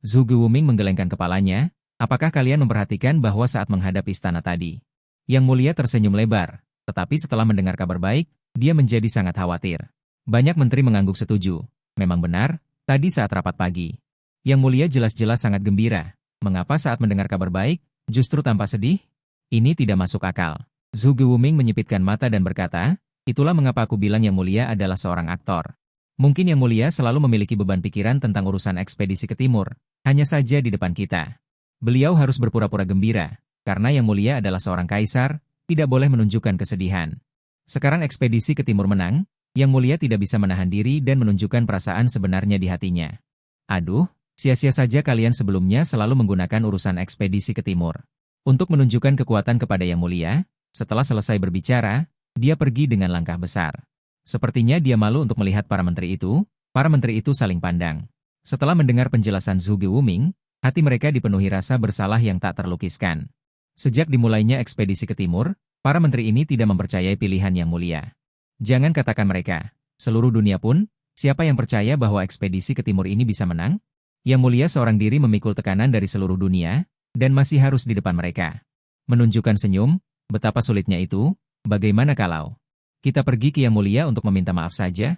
Zhuge Wuming menggelengkan kepalanya, apakah kalian memperhatikan bahwa saat menghadap istana tadi? Yang Mulia tersenyum lebar, tetapi setelah mendengar kabar baik, dia menjadi sangat khawatir. Banyak menteri mengangguk setuju. Memang benar, tadi saat rapat pagi. Yang Mulia jelas-jelas sangat gembira. Mengapa saat mendengar kabar baik, justru tanpa sedih? Ini tidak masuk akal. Zhuge Wuming menyipitkan mata dan berkata, itulah mengapa aku bilang Yang Mulia adalah seorang aktor. Mungkin Yang Mulia selalu memiliki beban pikiran tentang urusan ekspedisi ke timur, hanya saja di depan kita. Beliau harus berpura-pura gembira, karena Yang Mulia adalah seorang kaisar, tidak boleh menunjukkan kesedihan. Sekarang ekspedisi ke timur menang, Yang Mulia tidak bisa menahan diri dan menunjukkan perasaan sebenarnya di hatinya. Aduh, sia-sia saja kalian sebelumnya selalu menggunakan urusan ekspedisi ke timur. Untuk menunjukkan kekuatan kepada Yang Mulia, setelah selesai berbicara, dia pergi dengan langkah besar. Sepertinya dia malu untuk melihat para menteri itu saling pandang. Setelah mendengar penjelasan Zhuge Wuming, hati mereka dipenuhi rasa bersalah yang tak terlukiskan. Sejak dimulainya ekspedisi ke timur, para menteri ini tidak mempercayai pilihan Yang Mulia. Jangan katakan mereka, seluruh dunia pun Siapa yang percaya bahwa ekspedisi ke timur ini bisa menang? Yang Mulia seorang diri memikul tekanan dari seluruh dunia, dan masih harus di depan mereka. Menunjukkan senyum, betapa sulitnya itu, bagaimana kalau kita pergi ke Yang Mulia untuk meminta maaf saja?